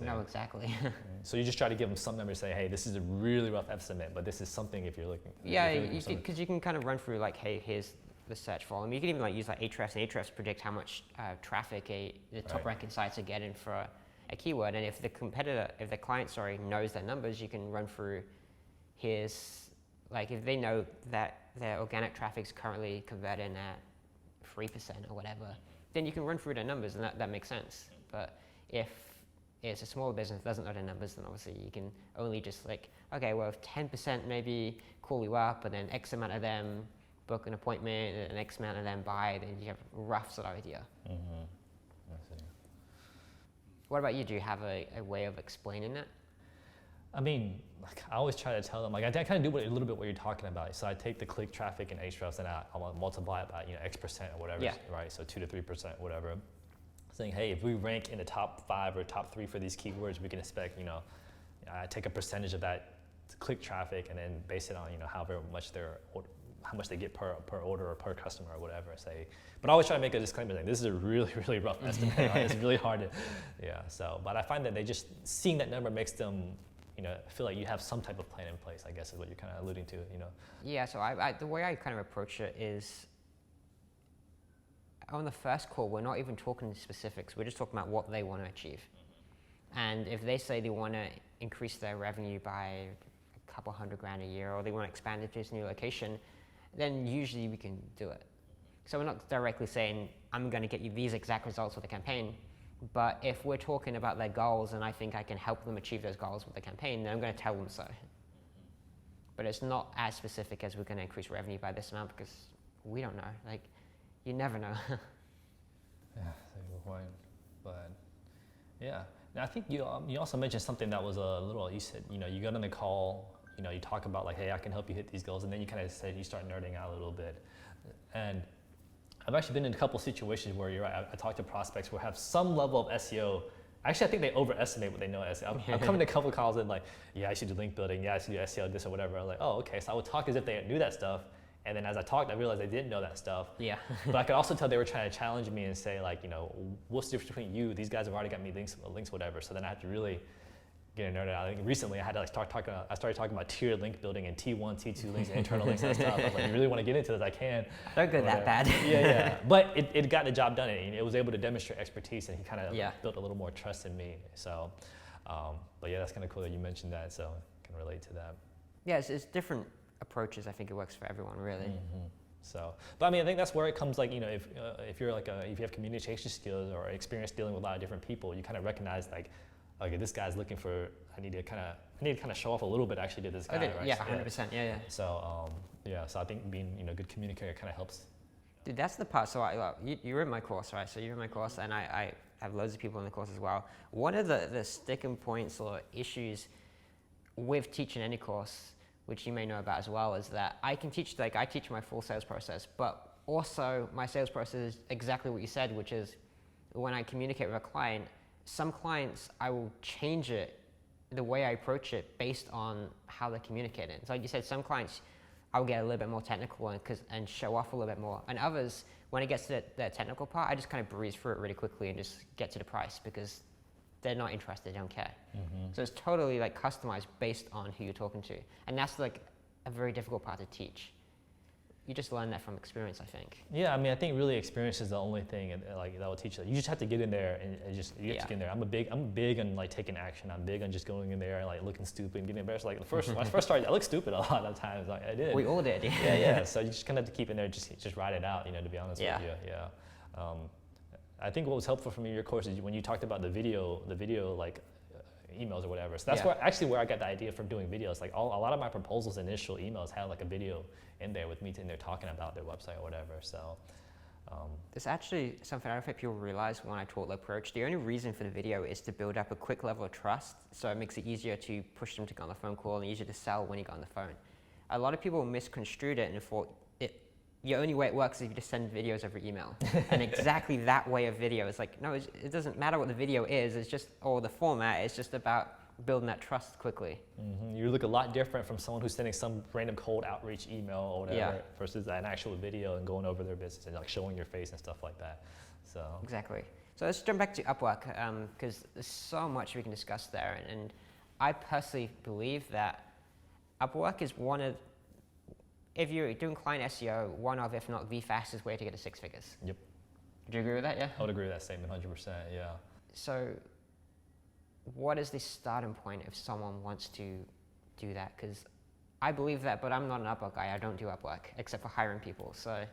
know exactly. So you just try to give them some number, say, hey, this is a really rough estimate, but this is something if you're looking. Yeah, because you can kind of run through like, hey, here's the search volume. You can even like use like Ahrefs, and Ahrefs predict how much traffic the top ranking sites are getting for a keyword, and if the client knows their numbers, you can run through his, like if they know that their organic traffic's currently converting at 3% or whatever, then you can run through their numbers and that makes sense. But if it's a smaller business that doesn't know their numbers, then obviously you can only just like, okay, well if 10% maybe call you up and then X amount of them book an appointment and X amount of them buy, then you have a rough sort of idea. What about you? Do you have a way of explaining it? I mean, like I always try to tell them, like I kind of do a little bit what you're talking about. So I take the click traffic in Ahrefs and I'll multiply it by X% or whatever, right? So 2 to 3%, whatever. Saying, hey, if we rank in the top 5 or top 3 for these keywords, we can expect, I take a percentage of that click traffic and then base it on, however much their how much they get per order or per customer or whatever. Say, but I always try to make a disclaimer like this is a really, really rough estimate. Right? It's really hard to, yeah. So, but I find that they just seeing that number makes them, feel like you have some type of plan in place. I guess is what you're kind of alluding to. Yeah. So the way I kind of approach it is, on the first call, we're not even talking specifics. We're just talking about what they want to achieve. And if they say they want to increase their revenue by a couple $100,000 a year, or they want to expand it to this new location, then usually we can do it. So we're not directly saying, I'm going to get you these exact results with the campaign. But if we're talking about their goals and I think I can help them achieve those goals with the campaign, then I'm going to tell them so. But it's not as specific as we're going to increase revenue by this amount, because we don't know. Like, you never know. Yeah, that's a good point. But yeah, now I think you also mentioned something that was a little. You said you got on the call. You talk about like, hey, I can help you hit these goals, and then you kind of said you start nerding out a little bit. And I've actually been in a couple situations where you're right. I talk to prospects who have some level of SEO. Actually, I think they overestimate what they know as SEO. I'm coming to a couple of calls and like, yeah, I should do link building. Yeah, I should do SEO, this or whatever. I'm like, oh, okay. So I would talk as if they knew that stuff. And then as I talked, I realized they didn't know that stuff. Yeah. But I could also tell they were trying to challenge me and say like, what's the difference between you? These guys have already got me links, whatever. So then I had to really get nerded out. I think recently I had to like I started talking about tiered link building and T1, T2 links, and internal links and stuff. I was like, you really want to get into this? I can. Don't go that bad. Yeah. But it got the job done. And it was able to demonstrate expertise, and he kind of built a little more trust in me. So, but yeah, that's kind of cool that you mentioned that. So I can relate to that. Yeah, it's different approaches. I think it works for everyone, really. Mm-hmm. So, but I mean, I think that's where it comes. Like, if you're like if you have communication skills or experience dealing with a lot of different people, you kind of recognize like, okay, this guy's looking for. I need to kind of show off a little bit actually to this guy. Okay, right? Yeah, 100%. Yeah. So, so I think being a good communicator kind of helps. Dude, that's the part. So you were in my course, right? So you're in my course, and I have loads of people in the course as well. One of the sticking points or issues with teaching any course, which you may know about as well, is that I teach my full sales process, but also my sales process is exactly what you said, which is when I communicate with a client, some clients I will change it, the way I approach it based on how they're communicating. So like you said, some clients I'll get a little bit more technical and show off a little bit more. And others, when it gets to the technical part, I just kind of breeze through it really quickly and just get to the price because they're not interested, they don't care. Mm-hmm. So it's totally like customized based on who you're talking to. And that's like a very difficult part to teach. You just learn that from experience, I think. Yeah, I mean, I think really experience is the only thing like that will teach you. You just have to get in there and you have to get in there. I'm big on like taking action. I'm big on just going in there and like looking stupid and getting embarrassed. Like when I first started, I looked stupid a lot of times. Like I did. We all did. Yeah. So you just kind of have to keep in there, just ride it out. To be honest with you. Yeah. I think what was helpful for me in your course is when you talked about the video like emails or whatever. So that's where I got the idea for doing videos. Like a lot of my proposals, initial emails had like a video in there with me in there talking about their website or whatever. So there's actually something I don't think people realize when I taught the approach. The only reason for the video is to build up a quick level of trust, so it makes it easier to push them to go on the phone call and easier to sell when you get on the phone. A lot of people misconstrued it and thought the only way it works is if you just send videos over email. And exactly that way of video is like, no, it doesn't matter what the video is, it's just, or the format, it's just about building that trust quickly. Mm-hmm. You look a lot different from someone who's sending some random cold outreach email or whatever versus an actual video and going over their business and like showing your face and stuff like that. So exactly. So let's jump back to UpWork because there's so much we can discuss there. And I personally believe that UpWork is one of, if you're doing client SEO, one of, if not the fastest way to get to six figures. Yep. Do you agree with that? Yeah? I would agree with that statement 100%, yeah. So what is the starting point if someone wants to do that? Because I believe that, but I'm not an UpWork guy. I don't do UpWork except for hiring people. So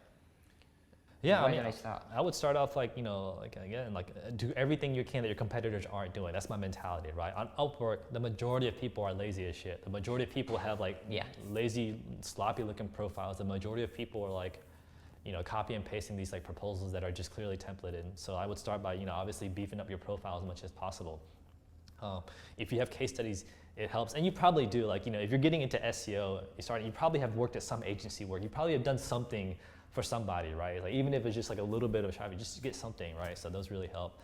yeah, where did I start? I would start off like, do everything you can that your competitors aren't doing. That's my mentality, right? On UpWork, the majority of people are lazy as shit. The majority of people have like lazy, sloppy looking profiles. The majority of people are like, copy and pasting these like proposals that are just clearly templated. So I would start by, obviously beefing up your profile as much as possible. If you have case studies, it helps. And you probably do, like, if you're getting into SEO, you probably have worked at some agency work. You probably have done something for somebody, right? Like even if it's just like a little bit of traffic, just to get something, right? So those really help.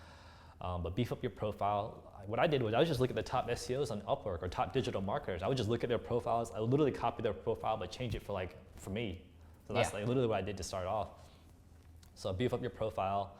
But beef up your profile. What I did was I would just look at the top SEOs on UpWork or top digital marketers. I would just look at their profiles. I would literally copy their profile, but change it for me. So that's like literally what I did to start off. So beef up your profile,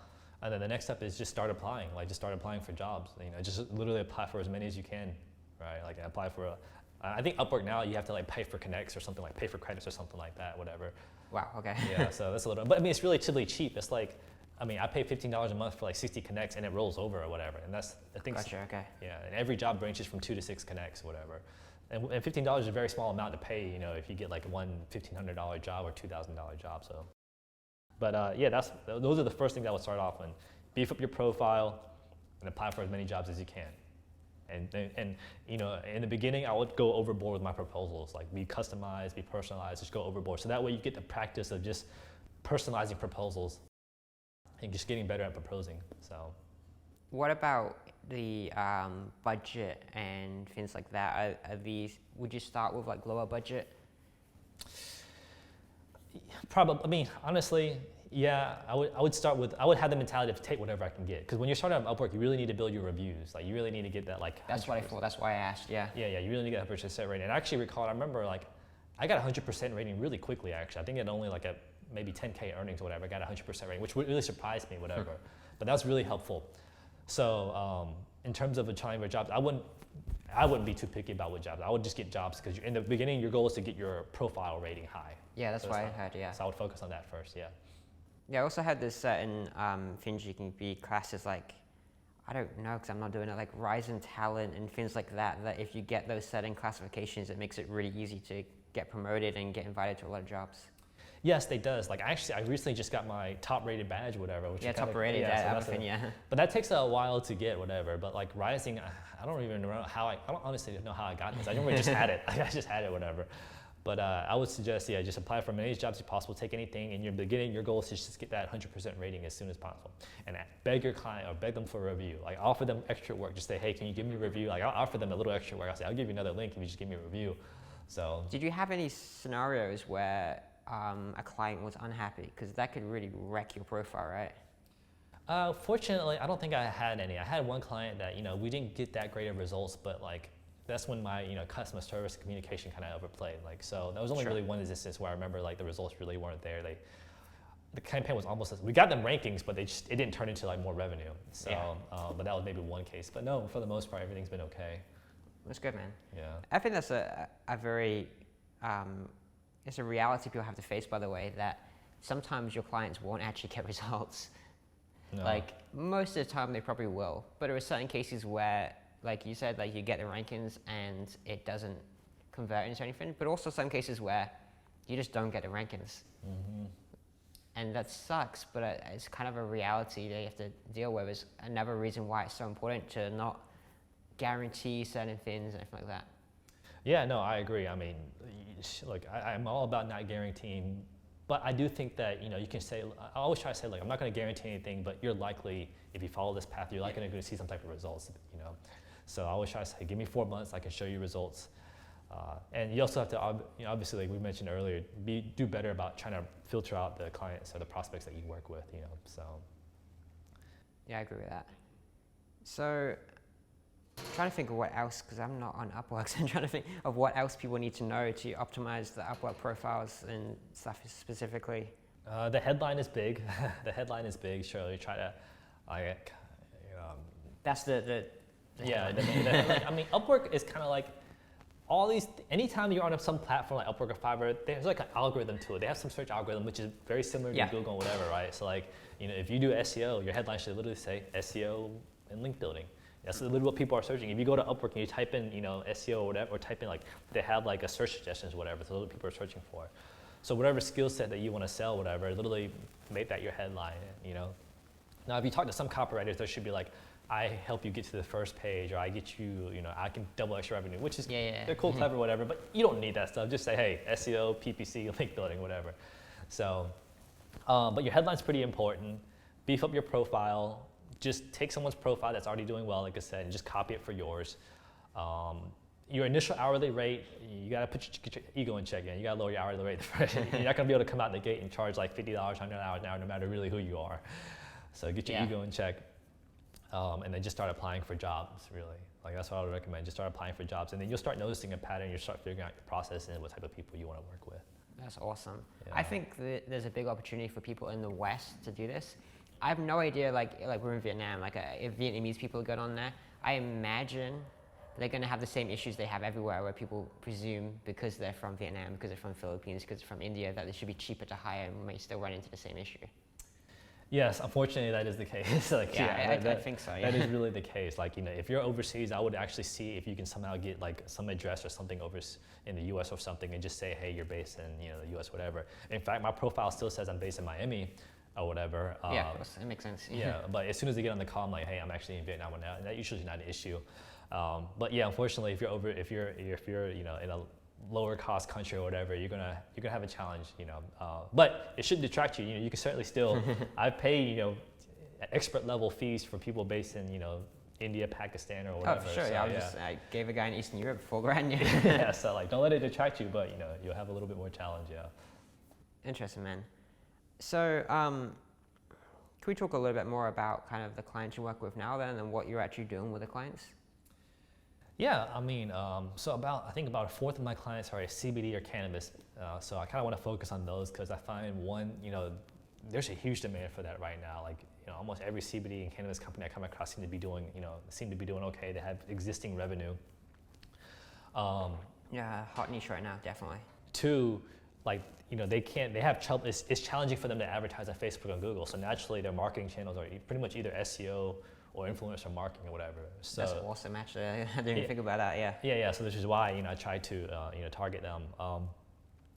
and then the next step is just start applying. Like just start applying for jobs. You know, just literally apply for as many as you can, right? Like apply for I think Upwork now you have to like pay for connects or something, like pay for credits or something like that, whatever. Wow. Okay. Yeah. So that's a little. But I mean, it's relatively cheap. It's like, I mean, I pay $15 a month for like 60 connects, and it rolls over or whatever. And that's I think. Gotcha. Okay. Yeah, and every job ranges from 2 to 6 connects, whatever. And $15 is a very small amount to pay, you know, if you get like one $1,500 job or $2,000 job. So, but yeah, those are the first things I would start off on. Beef up your profile and apply for as many jobs as you can. And you know, in the beginning, I would go overboard with my proposals, like be customized, be personalized, just go overboard. So that way you get the practice of just personalizing proposals and just getting better at proposing. So, what about the budget and things like that? Are these? Would you start with like lower budget? Probably. I mean, honestly, yeah. I would start with. I would have the mentality of take whatever I can get. Because when you're starting on Upwork, you really need to build your reviews. Like you really need to get that like. That's what I thought. That's why I asked. Yeah. Yeah. You really need to get a 100% rating. And I actually recall. I remember like, I got a 100% rating really quickly. Actually, I think it only like at maybe 10K earnings or whatever. I got a 100% rating, which really surprised me. Whatever. But that was really helpful. So in terms of applying for jobs, I wouldn't be too picky about what jobs. I would just get jobs because in the beginning, your goal is to get your profile rating high. Yeah, that's what I heard. Yeah. So I would focus on that first. Yeah. Yeah, I also had this certain things you can be classed as like, I don't know because I'm not doing it, like rising talent and things like that. That if you get those certain classifications, it makes it really easy to get promoted and get invited to a lot of jobs. Yes, they does. Like I recently just got my top rated badge, whatever. Which top rated, yeah. But that takes a while to get, whatever. But like rising, I don't even know how I don't honestly know how I got this. I remember just had it. I just had it, whatever. But I would suggest, yeah, just apply for as many jobs as possible. Take anything. In your beginning, your goal is to just get that 100% rating as soon as possible. And beg your client or beg them for a review. Like offer them extra work. Just say, hey, can you give me a review? Like I'll offer them a little extra work. I'll say, I'll give you another link if you just give me a review. So. Did you have any scenarios where a client was unhappy? Because that could really wreck your profile, right? Fortunately, I don't think I had any. I had one client that, you know, we didn't get that great of results, but like that's when my, you know, customer service communication kind of overplayed. Like, so that was only really one instance where I remember like the results really weren't there. The campaign was almost, we got them rankings, but it didn't turn into like more revenue. So, but that was maybe one case. But no, for the most part, everything's been okay. That's good, man. Yeah. I think that's a very, it's a reality people have to face, by the way, that sometimes your clients won't actually get results. No. Like most of the time they probably will, but there are certain cases where, like you said, like you get the rankings and it doesn't convert into anything, but also some cases where you just don't get the rankings. Mm-hmm. And that sucks, but it's kind of a reality that you have to deal with. Is another reason why it's so important to not guarantee certain things and anything like that. Yeah, no, I agree. I mean, look, I'm all about not guaranteeing, but I do think that, you know, you can say, I always try to say, like, I'm not going to guarantee anything, but you're likely, if you follow this path, you're likely going to see some type of results, you know. So I always try to say, give me 4 months, I can show you results. And you also have to, you know, obviously, like we mentioned earlier, do better about trying to filter out the clients or the prospects that you work with, you know, so. Yeah, I agree with that. So, I'm trying to think of what else, because I'm not on Upwork, so I'm trying to think of what else people need to know to optimize the Upwork profiles and stuff specifically. The headline is big. The headline is big. Surely try to, like, that's the yeah. I mean, Upwork is kind of like all these. Anytime you're on some platform like Upwork or Fiverr, there's like an algorithm to it. They have some search algorithm which is very similar to Google or whatever, right? So like, you know, if you do SEO, your headline should literally say SEO and link building. That's literally what people are searching. If you go to Upwork and you type in, you know, SEO or whatever, or type in like, they have like a search suggestions, whatever, so those are what people are searching for. So whatever skill set that you want to sell, whatever, literally make that your headline, you know. Now, if you talk to some copywriters, there should be like, I help you get to the first page, or I get you, you know, I can double extra revenue, which is, they're cool, clever, whatever, but you don't need that stuff. Just say, hey, SEO, PPC, link building, whatever. So, but your headline's pretty important. Beef up your profile. Just take someone's profile that's already doing well, like I said, and just copy it for yours. Your initial hourly rate, you gotta get your ego in check, man. You gotta lower your hourly rate. You're not gonna be able to come out the gate and charge like $50, $100 an hour, no matter really who you are. So get your ego in check, and then just start applying for jobs, really. Like that's what I would recommend, just start applying for jobs, and then you'll start noticing a pattern, you'll start figuring out your process and what type of people you wanna work with. That's awesome. Yeah. I think that there's a big opportunity for people in the West to do this. I have no idea, like we're in Vietnam, if Vietnamese people get on there, I imagine they're going to have the same issues they have everywhere, where people presume because they're from Vietnam, because they're from the Philippines, because they're from India, that it should be cheaper to hire, and we may still run into the same issue. Yes, unfortunately that is the case. Like, I think so. Yeah. That is really the case. Like, if you're overseas, I would actually see if you can somehow get like some address or something over in the U.S. or something, and just say, hey, you're based in the U.S. whatever. In fact, my profile still says I'm based in Miami or whatever. Yeah, of course, it makes sense. Yeah, but as soon as they get on the call, I'm like, hey, I'm actually in Vietnam now, and that usually is not an issue. But yeah, unfortunately, if you're in a lower cost country or whatever, you're gonna have a challenge, but it shouldn't detract you. You can certainly still. I pay expert level fees for people based in India, Pakistan, or whatever. Oh, for sure. So, yeah, I gave a guy in Eastern Europe $4,000. Yeah, so like don't let it detract you, but you'll have a little bit more challenge. Yeah. Interesting, man. So can we talk a little bit more about kind of the clients you work with now then, and what you're actually doing with the clients? Yeah, I mean, so I think about a fourth of my clients are CBD or cannabis. So I kind of want to focus on those because I find there's a huge demand for that right now. Like, almost every CBD and cannabis company I come across seem to be doing okay. They have existing revenue. Yeah, hot niche right now, definitely. Two, like, they have trouble. It's challenging for them to advertise on Facebook and Google. So naturally, their marketing channels are pretty much either SEO or influencer marketing or whatever. So that's awesome, actually. I didn't even think about that. Yeah. Yeah. So this is why I try to target them.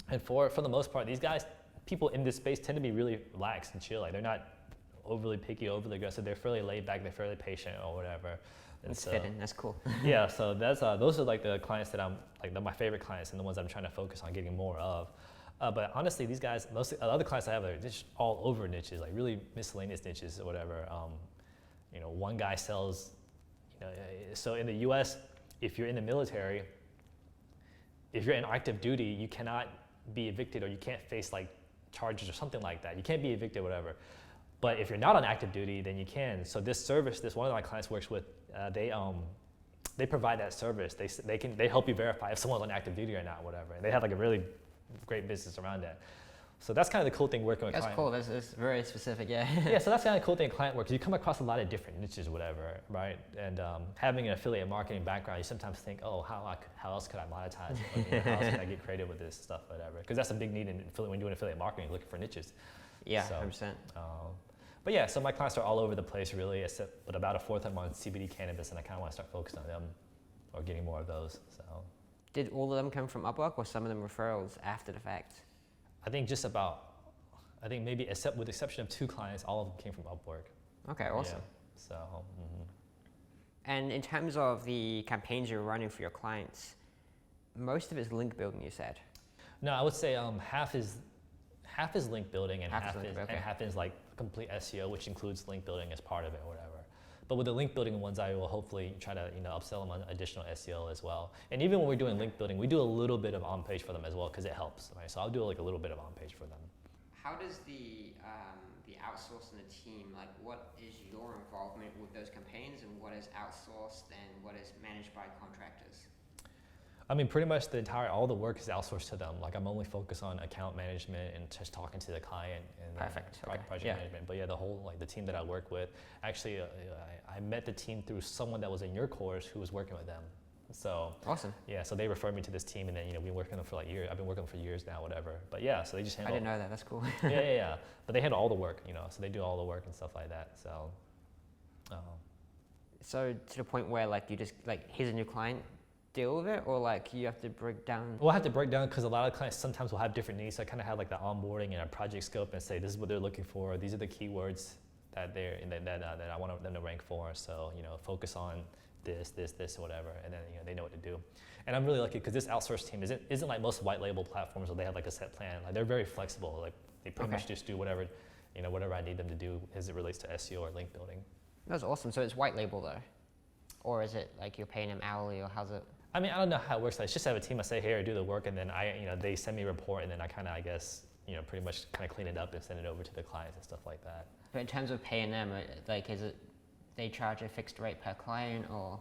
And for the most part, these guys, people in this space tend to be really relaxed and chill. Like, they're not overly picky, overly aggressive. They're fairly laid back. They're fairly patient or whatever. And it's fitting. That's cool. Yeah. So that's those are like the clients that I'm like my favorite clients and the ones I'm trying to focus on getting more of. But honestly, these guys, most of the other clients I have are just all over niches, like really miscellaneous niches or whatever. One guy sells, so in the U.S., if you're in the military, if you're in active duty, you cannot be evicted, or you can't face like charges or something like that. You can't be evicted, whatever. But if you're not on active duty, then you can. So this service, one of my clients works with, they provide that service. They help you verify if someone's on active duty or not, whatever. And they have like a really great business around that. So that's kind of the cool thing working with clients. That's cool. That's very specific, yeah. Yeah, so that's kind of the cool thing in client work, because you come across a lot of different niches, whatever, right? And having an affiliate marketing background, you sometimes think, oh, how else could I monetize it? How else can I get creative with this stuff, whatever? Because that's a big need in affiliate, when you're doing affiliate marketing, you're looking for niches. Yeah, so, 100%. But yeah, so my clients are all over the place, really, but about a fourth of them on CBD cannabis, and I kind of want to start focusing on them or getting more of those. So. Did all of them come from UpWork, or some of them referrals after the fact? I think maybe with the exception of 2 clients, all of them came from UpWork. Okay, awesome. Yeah, so. And in terms of the campaigns you're running for your clients, most of it's link building, you said? No, I would say half is link building and half is like complete SEO, which includes link building as part of it or whatever. But with the link building ones, I will hopefully try to upsell them on additional SEO as well. And even when we're doing link building, we do a little bit of on page for them as well, because it helps, right? So I'll do like a little bit of on page for them. How does the outsource and the team, like, what is your involvement with those campaigns, and what is outsourced and what is managed by contractors? I mean, pretty much all the work is outsourced to them. Like, I'm only focused on account management and just talking to the client and Perfect. Project management. But yeah, the team that I work with, actually, I met the team through someone that was in your course who was working with them. So awesome. Yeah, so they referred me to this team, and then we've been working with them for like years. I've been working with them for years now, whatever. But yeah, so they just handle. I didn't know that. That's cool. yeah. But they handle all the work, so they do all the work and stuff like that. So. So to the point where like you just like, here's a new client, deal with it, or like you have to break down? Well, I have to break down because a lot of clients sometimes will have different needs. So I kind of have like the onboarding and a project scope and say, this is what they're looking for. These are the keywords that that I want them to rank for. So focus on this, whatever, and then they know what to do. And I'm really lucky because this outsourced team isn't like most white label platforms where they have like a set plan. Like, they're very flexible. Like, they pretty much just do whatever I need them to do as it relates to SEO or link building. That's awesome. So it's white label though, or is it like you're paying them hourly, or how's it? I mean, I don't know how it works. I just have a team. I say, here, do the work, and then they send me a report, and then I kind of, I guess, pretty much kind of clean it up and send it over to the clients and stuff like that. But in terms of paying them, like, is it they charge a fixed rate per client, or?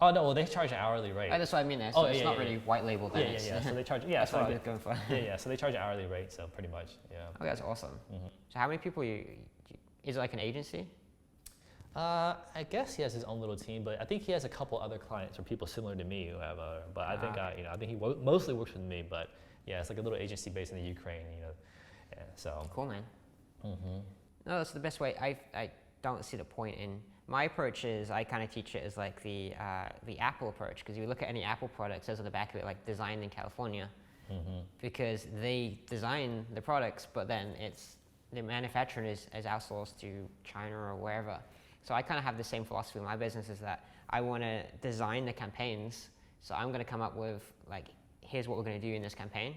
Oh no, well they charge an hourly rate. Oh, that's what I mean there. So it's not really white label then. Yeah. So they charge. Yeah, that's so what I was going for. yeah. So they charge an hourly rate. So pretty much, yeah. Oh, that's awesome. So how many people is it like an agency? I guess he has his own little team, but I think he has a couple other clients or people similar to me who have. But I think I think he mostly works with me. But yeah, it's like a little agency based in the Ukraine. Yeah, so. Cool, man. No, that's the best way. I don't see the point in. My approach is I kind of teach it as like the Apple approach, because you look at any Apple product, it says on the back of it like designed in California, because they design the products, but then the manufacturing is outsourced to China or wherever. So I kind of have the same philosophy in my business, is that I want to design the campaigns. So I'm going to come up with like, here's what we're going to do in this campaign.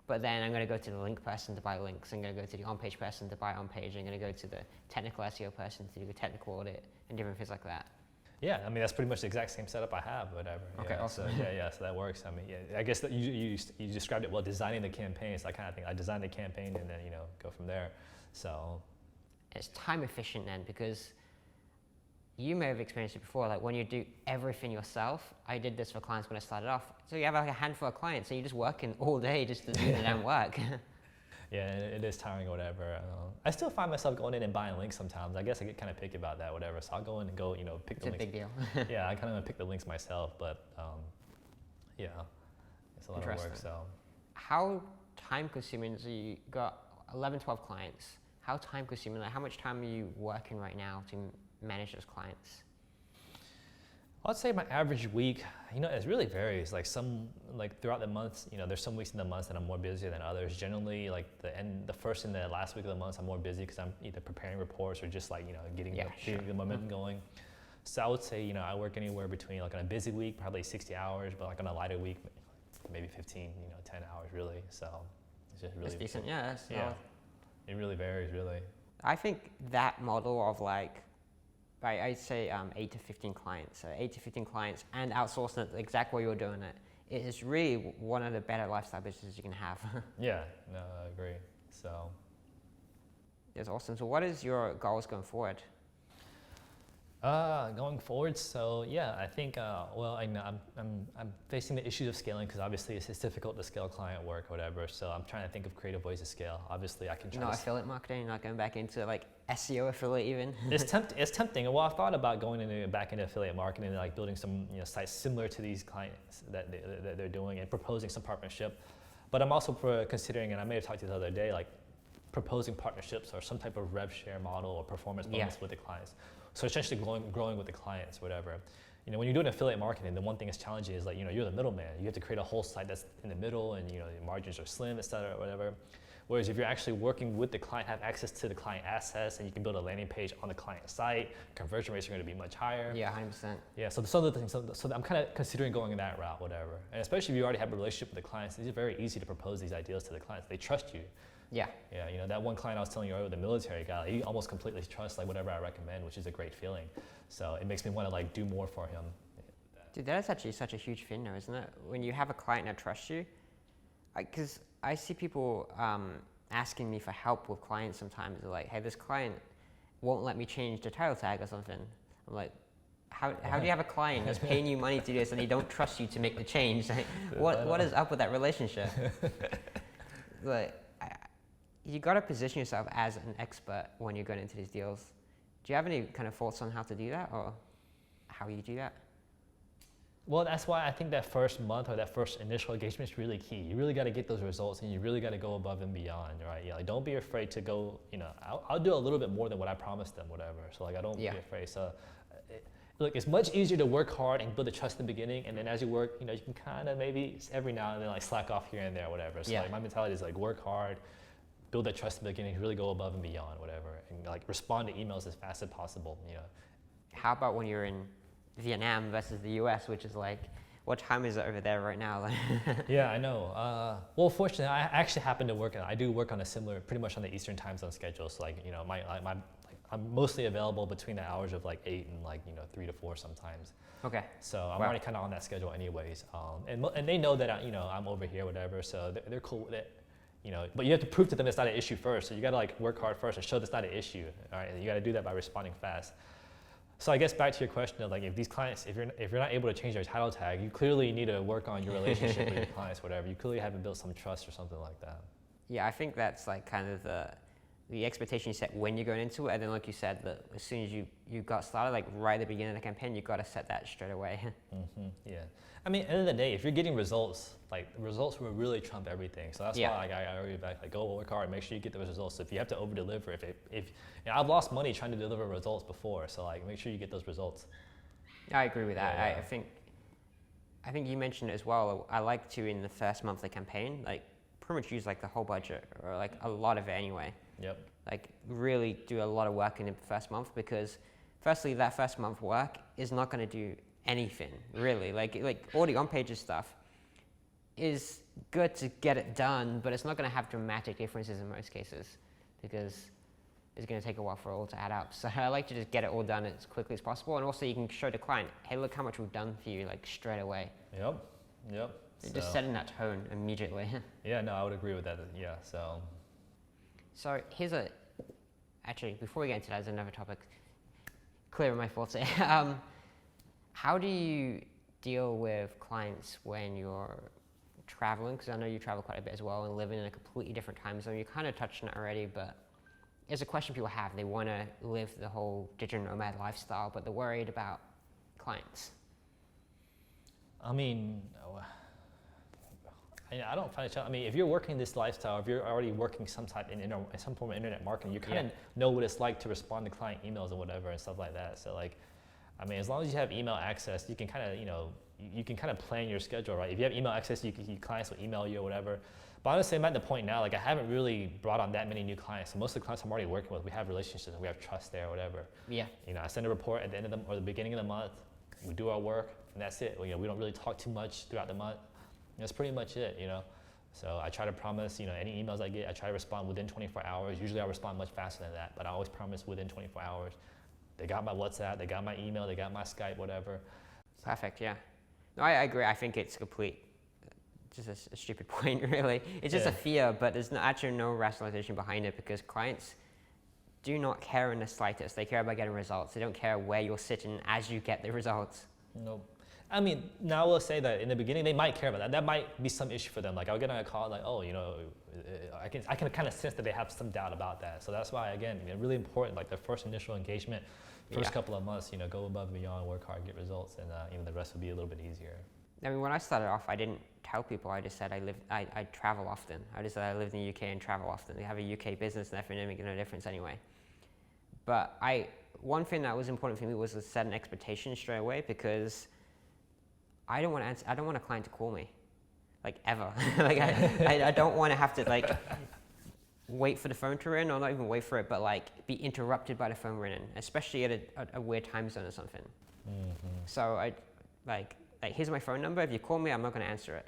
But then I'm going to go to the link person to buy links. I'm going to go to the on-page person to buy on-page. I'm going to go to the technical SEO person to do a technical audit and different things like that. Yeah, I mean, that's pretty much the exact same setup I have, whatever. Okay, yeah, awesome. So, so that works. I mean, yeah, I guess that you described it well, designing the campaigns, that kind of thing. I design the campaign and then, go from there. So. It's time efficient then, because you may have experienced it before, like when you do everything yourself. I did this for clients when I started off. So you have like a handful of clients, so you're just working all day just to do the damn work. Yeah, it is tiring or whatever. I still find myself going in and buying links sometimes. I guess I get kind of picky about that, whatever. So I'll go in and pick the links. It's a big deal. Yeah, I kind of pick the links myself, but yeah, it's a lot of work. So. How time consuming? So you got 11, 12 clients. How time consuming? Like how much time are you working right now to manage those clients? I'd say my average week, it really varies. Like throughout the months, there's some weeks in the months that I'm more busy than others. Generally, like the first and the last week of the month, I'm more busy because I'm either preparing reports or just getting the momentum going. So I would say, I work anywhere between like on a busy week, probably 60 hours, but like on a lighter week, maybe 15, 10 hours really. So it's just really. That's decent, yeah. It really varies, really. I think that model of like, I'd say 8 to 15 clients. So 8 to 15 clients and outsourcing it the exact way you're doing it. It is really one of the better lifestyle businesses you can have. Yeah, no, I agree. So. That's awesome. So what is your goals going forward? Going forward, so yeah, I think I'm facing the issues of scaling because obviously it's difficult to scale client work or whatever. So I'm trying to think of creative ways to scale. Obviously, I can try. Affiliate marketing, not going back into like SEO affiliate even. It's tempting. Well, I've thought about going back into affiliate marketing and like building some sites similar to these clients that they're doing and proposing some partnership. But I'm also considering, and I may have talked to you the other day, like proposing partnerships or some type of rev share model or performance bonus with the clients. So essentially growing with the clients, whatever. When you're doing affiliate marketing, the one thing that's challenging is like, you're the middleman. You have to create a whole site that's in the middle and, the margins are slim, et cetera, whatever. Whereas if you're actually working with the client, have access to the client assets, and you can build a landing page on the client site, conversion rates are going to be much higher. Yeah, 100%. Yeah, so some of the things, so I'm kind of considering going in that route, whatever. And especially if you already have a relationship with the clients, it's very easy to propose these ideas to the clients. They trust you. Yeah. Yeah, that one client I was telling you earlier, the military guy, he almost completely trusts like whatever I recommend, which is a great feeling. So it makes me want to like do more for him. Dude, that is actually such a huge thing though, isn't it? When you have a client that trusts you, because I see people asking me for help with clients sometimes. They're like, hey, this client won't let me change the title tag or something. I'm like, how do you have a client that's paying you money to do this and they don't trust you to make the change? Like, what is up with that relationship? Like, you got to position yourself as an expert when you're going into these deals. Do you have any kind of thoughts on how to do that or how you do that? Well, that's why I think that first month or that first initial engagement is really key. You really got to get those results and you really got to go above and beyond, right? Yeah, like don't be afraid to go, I'll do a little bit more than what I promised them, whatever. So like, I don't be afraid. So look, it's much easier to work hard and build the trust in the beginning. And then as you work, you can kind of maybe every now and then like slack off here and there, whatever. So like my mentality is like work hard, build that trust in the beginning, really go above and beyond, whatever. And like respond to emails as fast as possible, How about when you're in Vietnam versus the US, which is like, what time is it over there right now? Yeah, I know. Well, fortunately, I actually happen to I do work on a similar, pretty much on the Eastern time zone schedule. So like, I'm mostly available between the hours of like 8 and 3 to 4 sometimes. Okay. So I'm already kind of on that schedule anyways. And they know that I'm over here, whatever. So they're cool with it. But you have to prove to them it's not an issue first. So you got to like work hard first and show that's not an issue. All right, and you got to do that by responding fast. So I guess back to your question of like, if these clients, if you're not able to change their title tag, you clearly need to work on your relationship with your clients, whatever. You clearly haven't built some trust or something like that. Yeah, I think that's like kind of the expectation you set when you're going into it, and then like you said, that as soon as you got started, like right at the beginning of the campaign, you got to set that straight away. Yeah, I mean, at the end of the day, if you're getting results, like results will really trump everything. So that's why like, I argue back, like go work hard, make sure you get those results. So if you have to over deliver, if you know, I've lost money trying to deliver results before, so like make sure you get those results. I agree with that. Yeah. I think you mentioned it as well. I like to, in the first monthly campaign, like pretty much use like the whole budget or like a lot of it anyway. Yep. Like really do a lot of work in the first month, because firstly, that first month work is not going to do anything really. Like all the on-pages stuff is good to get it done, but it's not going to have dramatic differences in most cases, because it's going to take a while for it all to add up. So I like to just get it all done as quickly as possible, and also you can show the client, hey, look how much we've done for you, like straight away. Yep. Just setting that tone immediately. Yeah, no, I would agree with that. Yeah, So actually, before we get into that, there's another topic. Clearing my thoughts here. How do you deal with clients when you're traveling? Because I know you travel quite a bit as well and living in a completely different time zone. You kind of touched on it already, but it's a question people have. They want to live the whole digital nomad lifestyle, but they're worried about clients. I mean, I don't find it challenging. I mean, if you're working this lifestyle, if you're already working some form of internet marketing, you kind of know what it's like to respond to client emails and whatever and stuff like that. So like, I mean, as long as you have email access, you can kind of, you can kind of plan your schedule, right? If you have email access, clients will email you or whatever. But honestly, I'm at the point now, like I haven't really brought on that many new clients. So most of the clients I'm already working with, we have relationships and we have trust there or whatever. Yeah. I send a report at the end of the beginning of the month. We do our work and that's it. We don't really talk too much throughout the month. That's pretty much it, So I try to promise, any emails I get, I try to respond within 24 hours. Usually I respond much faster than that, but I always promise within 24 hours. They got my WhatsApp, they got my email, they got my Skype, whatever. Perfect, yeah. No, I agree. I think it's just a stupid point, really. It's just a fear, but there's actually no rationalization behind it, because clients do not care in the slightest. They care about getting results. They don't care where you're sitting as you get the results. Nope. I mean, now I will say that in the beginning, they might care about that. That might be some issue for them. Like I'll get on a call like, oh, I can kind of sense that they have some doubt about that. So that's why, again, really important, like the first initial engagement, first couple of months, go above and beyond, work hard, get results, and the rest will be a little bit easier. I mean, when I started off, I didn't tell people. I just said I travel often. I just said I live in the UK and travel often. I have a UK business, and that didn't make no difference anyway. But one thing that was important for me was to set an expectation straight away, because I don't want a client to call me, like ever. Like I don't want to have to like wait for the phone to ring, or not even wait for it, but like be interrupted by the phone ringing, especially at a weird time zone or something. So I like here's my phone number. If you call me, I'm not going to answer it.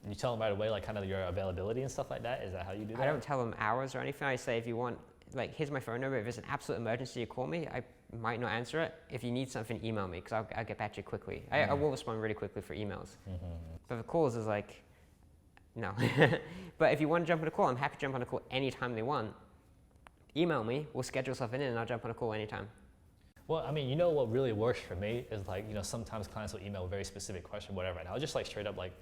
You tell them right away, like kind of your availability and stuff like that. Is that how you do that? I don't tell them hours or anything. I say, if you want, like, here's my phone number. If it's an absolute emergency, you call me. I might not answer it. If you need something, email me, because I'll get back to you quickly. I will respond really quickly for emails. But for calls, is like, no. But if you want to jump on a call, I'm happy to jump on a call anytime they want. Email me. We'll schedule something in, and I'll jump on a call anytime. Well, I mean, what really works for me is like, sometimes clients will email a very specific question, whatever, and I'll just like straight up like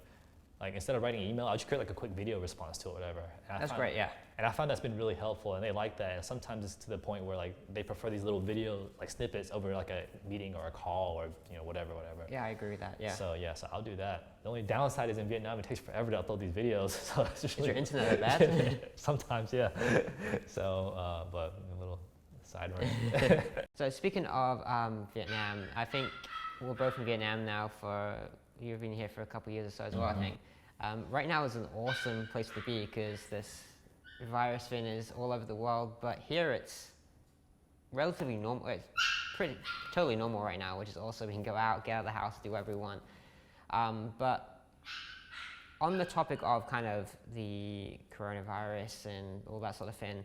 instead of writing an email, I'll just create like a quick video response to it, whatever. That's great, yeah. And I found that's been really helpful, and they like that. And sometimes it's to the point where like they prefer these little video like snippets over like a meeting or a call or whatever. Yeah, I agree with that. Yeah. So I'll do that. The only downside is in Vietnam, it takes forever to upload these videos. So it's just is your internet like that? Sometimes, yeah. So, but a little side rant. So speaking of Vietnam, I think we're both in Vietnam now you've been here for a couple of years or so as well, I think. Right now is an awesome place to be, because this virus thing is all over the world, but here it's relatively normal. It's totally normal right now, which is awesome. We can go out, get out of the house, do whatever we want. But on the topic of kind of the coronavirus and all that sort of thing,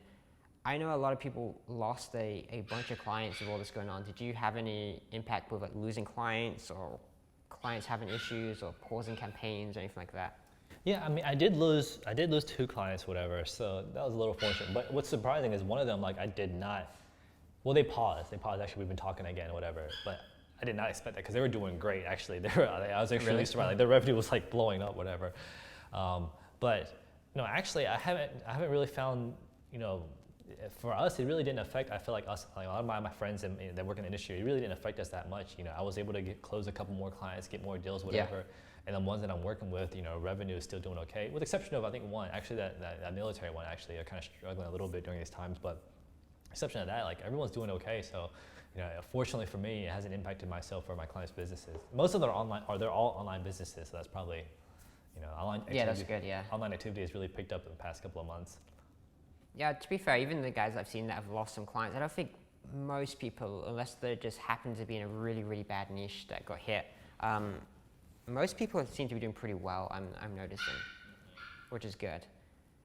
I know a lot of people lost a bunch of clients with all this going on. Did you have any impact with like losing clients, or clients having issues, or pausing campaigns or anything like that? Yeah, I mean, I did lose 2 clients, whatever. So that was a little fortunate. But what's surprising is one of them, like, I did not Well, they paused. Actually, we've been talking again, or whatever. But I did not expect that because they were doing great. Actually, I was actually really surprised. Like their revenue was like blowing up, whatever. But no, actually, I haven't really found, for us, it really didn't affect. I feel like us, like a lot of my friends that work in the industry, it really didn't affect us that much. I was able to close a couple more clients, get more deals, whatever. Yeah. And the ones that I'm working with, revenue is still doing okay, with the exception of I think one, actually that military one, actually, are kind of struggling a little bit during these times, but exception of that, like everyone's doing okay. So, fortunately for me, it hasn't impacted myself or my clients' businesses. Most of them are online, or they're all online businesses, so that's probably, online activity. Yeah, that's good. Yeah. Online activity has really picked up in the past couple of months. Yeah, to be fair, even the guys I've seen that have lost some clients, I don't think most people, unless they just happen to be in a really, really bad niche that got hit, most people seem to be doing pretty well, I'm noticing, which is good.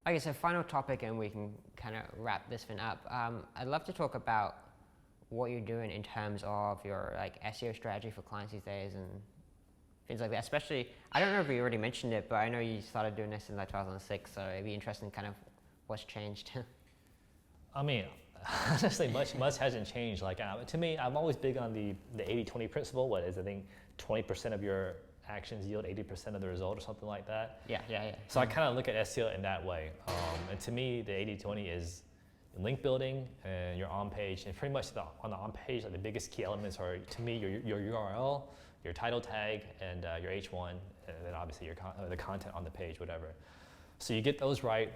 Okay, so final topic, and we can kind of wrap this one up. I'd love to talk about what you're doing in terms of your SEO strategy for clients these days and things like that. Especially, I don't know if you already mentioned it, but I know you started doing this in 2006, so it'd be interesting kind of what's changed. I mean, honestly, much hasn't changed. To me, I'm always big on the 80-20 principle. What is, I think 20% of your actions yield 80% of the result or something like that. Yeah. So I kind of look at SEO in that way. And to me, the 80-20 is link building and your on-page. And pretty much on the on-page, the biggest key elements are, to me, your URL, your title tag, and your H1, and then obviously the content on the page, whatever. So you get those right,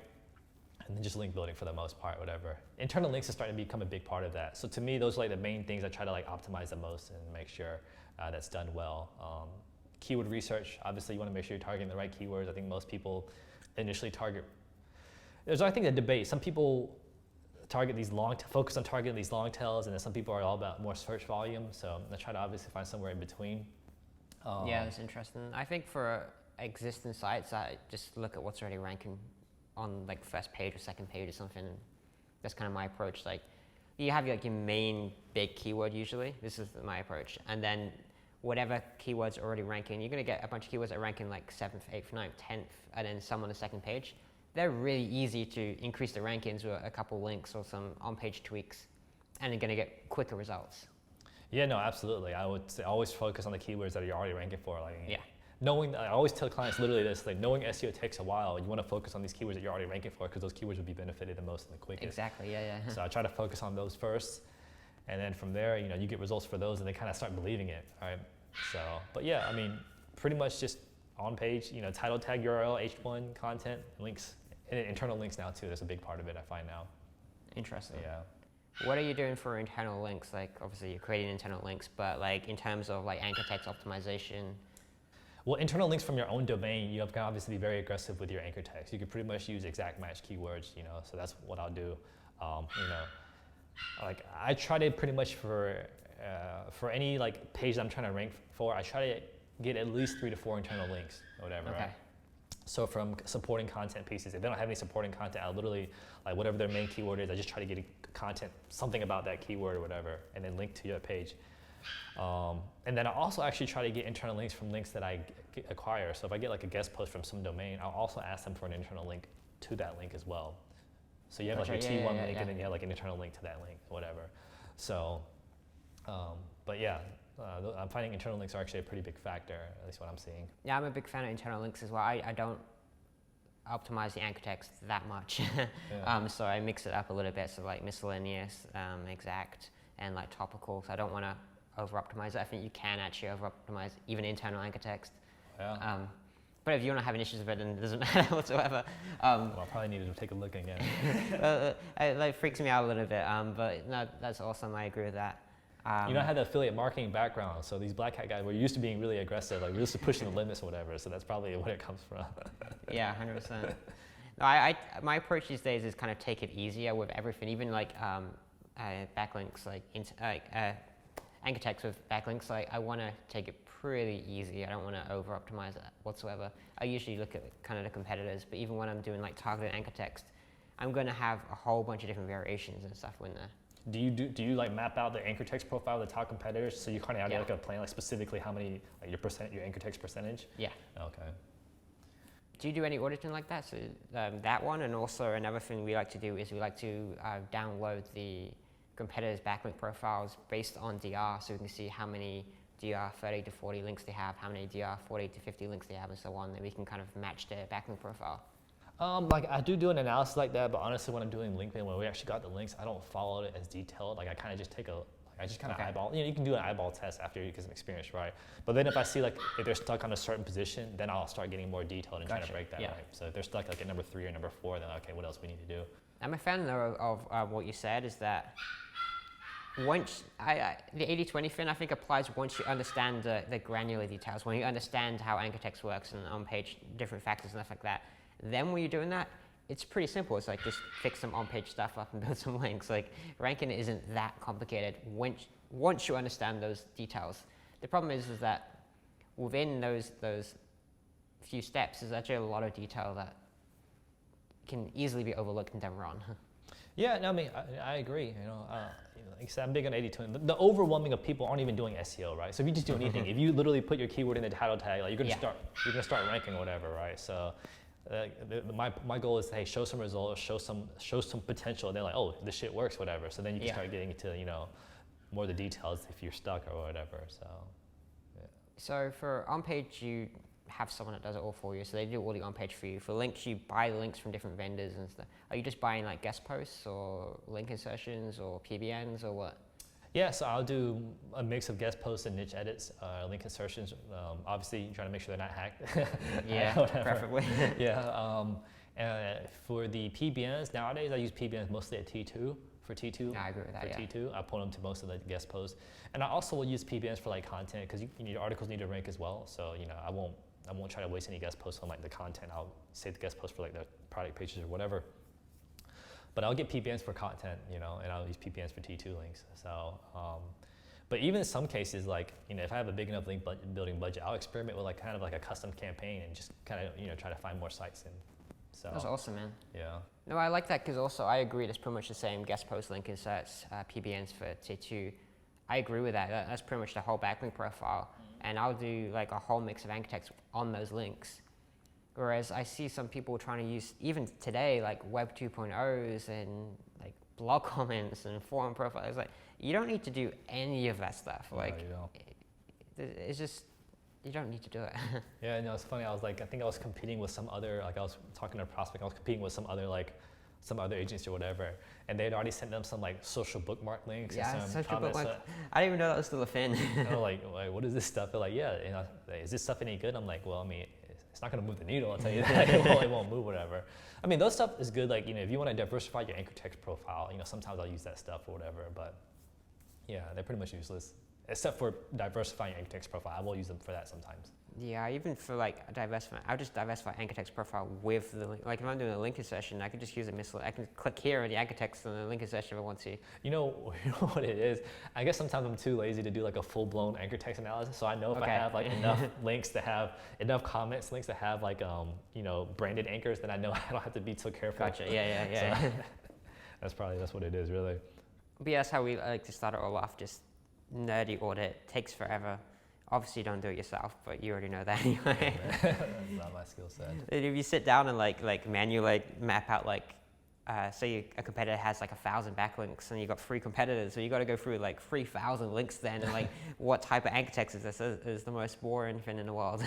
and then just link building for the most part, whatever. Internal links are starting to become a big part of that. So to me, those are the main things I try to optimize the most and make sure that's done well. Keyword research, obviously you want to make sure you're targeting the right keywords. I think most people initially target, there's I think a debate. Some people focus on targeting these long tails, and then some people are all about more search volume. So I try to obviously find somewhere in between. Yeah, that's interesting. I think for existing sites, I just look at what's already ranking on first page or second page or something. That's kind of my approach. You have your main big keyword usually. This is my approach, and then whatever keywords are already ranking, you're going to get a bunch of keywords that are ranking 7th, 8th, 9th, 10th, and then some on the second page. They're really easy to increase the rankings with a couple links or some on-page tweaks, and you're going to get quicker results. Yeah, no, absolutely. I would say always focus on the keywords that you're already ranking for. Yeah. I always tell clients literally this, knowing SEO takes a while. You want to focus on these keywords that you're already ranking for because those keywords will be benefited the most and the quickest. Exactly, yeah. So I try to focus on those first, and then from there, you get results for those, and they kind of start believing it, all right? So, but yeah, I mean, pretty much just on page, title tag, URL, H1, content, links, and internal links now too. That's a big part of it, I find now. Interesting. Yeah. What are you doing for internal links? Obviously you're creating internal links, but in terms of anchor text optimization. Well, internal links from your own domain, you have to obviously be very aggressive with your anchor text. You can pretty much use exact match keywords, so that's what I'll do. I try to pretty much for any page that I'm trying to rank for, I try to get at least 3 to 4 internal links or whatever. Okay. Right? So from supporting content pieces, if they don't have any supporting content, I'll literally, whatever their main keyword is, I just try to get content, something about that keyword or whatever, and then link to your page. And then I also actually try to get internal links from links that I acquire. So if I get a guest post from some domain, I'll also ask them for an internal link to that link as well. So you have your T1 link, and then you have an internal link to that link, whatever. So, but yeah, I'm finding internal links are actually a pretty big factor, at least what I'm seeing. Yeah, I'm a big fan of internal links as well. I don't optimize the anchor text that much. Yeah. So I mix it up a little bit. So miscellaneous, exact, and topical. So I don't want to over-optimize it. I think you can actually over-optimize even internal anchor text. Yeah. But if you're not having issues with it, then it doesn't matter whatsoever. Well, I probably needed to take a look again. It freaks me out a little bit, but no, that's awesome. I agree with that. I had the affiliate marketing background, so these black hat guys were used to being really aggressive, we're used to pushing the limits or whatever, so that's probably what it comes from. Yeah, 100%. No, my approach these days is kind of take it easier with everything, even backlinks, anchor text with backlinks. I want to take it pretty easy. I don't want to over-optimize it whatsoever. I usually look at kind of the competitors, but even when I'm doing targeted anchor text, I'm going to have a whole bunch of different variations and stuff in there. Do you map out the anchor text profile of the top competitors, so you kind of have a plan specifically how many your anchor text percentage? Yeah. Okay. Do you do any auditing like that? So that one, and also another thing we like to do is we like to download the competitors' backlink profiles based on DR, so we can see how many DR 30 to 40 links they have, how many DR 40 to 50 links they have, and so on. Then we can kind of match their backlink profile. Like I do an analysis like that, but honestly, when I'm doing link building, when we actually got the links, I don't follow it as detailed. Like I kind of just eyeball. You know, you can do an eyeball test after you get some experience, right? But then if I see like if they're stuck on a certain position, then I'll start getting more detailed and trying to break that, right? So if they're stuck like at number 3 or number 4, then okay, what else we need to do? I'm a fan though of what you said is that once the 80-20 thing I think applies once you understand the granular details, when you understand how anchor text works and on-page different factors and stuff like that. Then when you're doing that, it's pretty simple. It's like just fix some on-page stuff up and build some links. Like ranking isn't that complicated once you understand those details. The problem is that within those few steps, there's actually a lot of detail that can easily be overlooked and done wrong. Yeah, no, I mean, I agree. You know, like I said, I'm big on 80-20. The overwhelming of people aren't even doing SEO, right? So if you just do anything, if you literally put your keyword in the title tag, like you're gonna start ranking or whatever, right? So. My goal is to, hey, show some results, show some potential, and then like, oh, this shit works, whatever. So then you can start getting into, you know, more of the details if you're stuck or whatever. So, yeah. So for on-page, you have someone that does it all for you. So they do all the on-page for you. For links, you buy links from different vendors and stuff. Are you just buying like guest posts or link insertions or PBNs or what? Yeah, so I'll do a mix of guest posts and niche edits, link insertions. Obviously, you're trying to make sure they're not hacked. Yeah, preferably. Yeah. For the PBNs, nowadays I use PBNs mostly at T2. For T2, I agree with that. T2, I pull them to most of the guest posts, and I also will use PBNs for like content because your articles need to rank as well. So you know, I won't try to waste any guest posts on like the content. I'll save the guest posts for like the product pages or whatever. But I'll get PBNs for content, you know, and I'll use PBNs for T2 links. So, but even in some cases, like, you know, if I have a big enough link building budget, I'll experiment with like kind of like a custom campaign and just kind of, you know, try to find more sites in. So that's awesome, man. Yeah. No, I like that because also I agree. It's pretty much the same guest post link inserts, PBNs for T2. I agree with that. That's pretty much the whole backlink profile, and I'll do like a whole mix of anchor text on those links. Whereas I see some people trying to use, even today, like Web 2.0s and like blog comments and forum profiles. Like, you don't need to do any of that stuff. Like, no, you don't. It's just, you don't need to do it. Yeah, no, it's funny. I think I was competing with some other, like I was talking to a prospect, I was competing with some other agency or whatever, and they had already sent them some like social bookmark links. Yeah, and some social comments. bookmark. I didn't even know that was still a thing. Like, what is this stuff? They're like, yeah, you know, is this stuff any good? I'm like, well, I mean, it's not going to move the needle, I'll tell you that. It won't move, whatever. I mean, those stuff is good. Like, you know, if you want to diversify your anchor text profile, you know, sometimes I'll use that stuff or whatever. But yeah, they're pretty much useless, except for diversifying your anchor text profile. I will use them for that sometimes. Yeah, even for like diversify, I'll just diversify anchor text profile with the link. Like if I'm doing a link insertion, I can just use a I can click here on the anchor text and the link insertion if I want to. You know what it is? I guess sometimes I'm too lazy to do like a full-blown anchor text analysis. So I know if I have like enough links to have enough comments, links to have like you know, branded anchors, then I know I don't have to be so careful. Gotcha. Yeah. So that's what it is, really. But yeah, that's how we like to start it all off. Just nerdy audit, takes forever. Obviously, don't do it yourself, but you already know that anyway. That's not my skill set. If you sit down and like manually map out like, say a competitor has like 1,000 backlinks and you got 3 competitors, so you got to go through like 3,000 links then, and like what type of anchor text is this? Is the most boring thing in the world.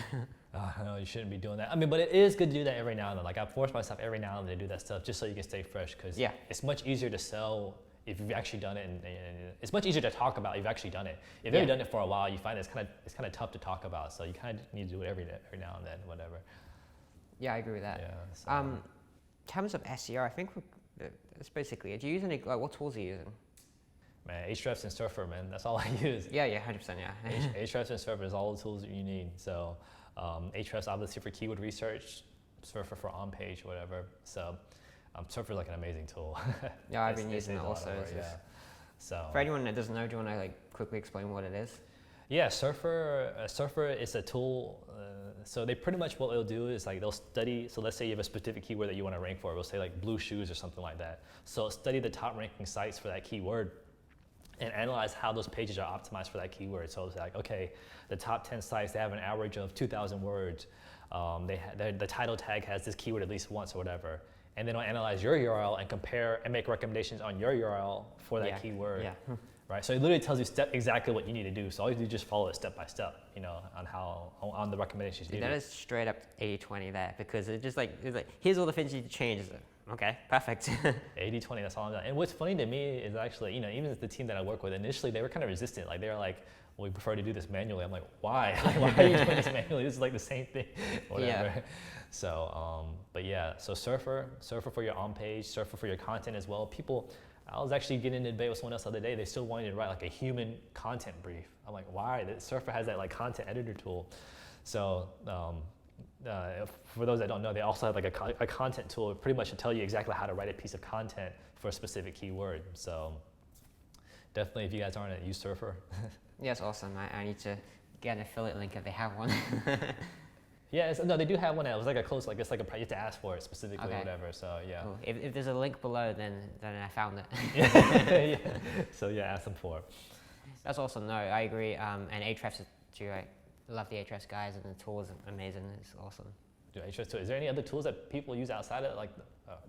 No, you shouldn't be doing that. I mean, but it is good to do that every now and then. Like I force myself every now and then to do that stuff just so you can stay fresh, because it's much easier to sell if you've actually done it, and it's much easier to talk about if you've actually done it. If you've never done it for a while, you find it's kind of tough to talk about. So you kind of need to do it every now and then, whatever. Yeah, I agree with that. Yeah. So. In terms of SEO, I think that's basically it. Do you use any? What tools are you using? Man, Ahrefs and Surfer, man. That's all I use. Yeah, 100%. Yeah. Ahrefs and Surfer is all the tools that you need. So Ahrefs obviously for keyword research, Surfer for on-page, whatever. So. Surfer is like an amazing tool. Yeah, I've been using it also. So for anyone that doesn't know, do you want to like quickly explain what it is? Yeah, Surfer is a tool. So they pretty much, what they'll do is like they'll study. So let's say you have a specific keyword that you want to rank for. We'll say like blue shoes or something like that. So study the top ranking sites for that keyword and analyze how those pages are optimized for that keyword. So it's like, okay, the top 10 sites, they have an average of 2,000 words. The title tag has this keyword at least once or whatever, and then it'll analyze your URL and compare and make recommendations on your URL for that keyword. Yeah. Right, so it literally tells you exactly what you need to do. So all you do is just follow it step by step, on the recommendations you do. That is straight up 80-20 there, because it's like, here's all the things you need to change. It's like, okay, perfect. 80-20, that's all I'm done. And what's funny to me is actually, even the team that I work with, initially they were kind of resistant. Like they were like, well, we prefer to do this manually. I'm like, why? Like, why are you doing this manually? This is like the same thing, whatever. Yeah. So, but yeah, so Surfer for your on page, Surfer for your content as well. I was actually getting into debate with someone else the other day. They still wanted to write like a human content brief. I'm like, why? Surfer has that like content editor tool. So for those that don't know, they also have like a content tool, pretty much to tell you exactly how to write a piece of content for a specific keyword. So definitely, if you guys aren't, use Surfer. Yeah, it's awesome. I need to get an affiliate link if they have one. Yeah, no, they do have one. It was like a close, like it's like you have to ask for it specifically, or whatever. So yeah. Cool. If there's a link below, then I found it. Yeah. So yeah, ask them for it. That's awesome. No, I agree. And Ahrefs too. I love the Ahrefs guys, and the tool is amazing. It's awesome. Do Ahrefs too. Is there any other tools that people use outside of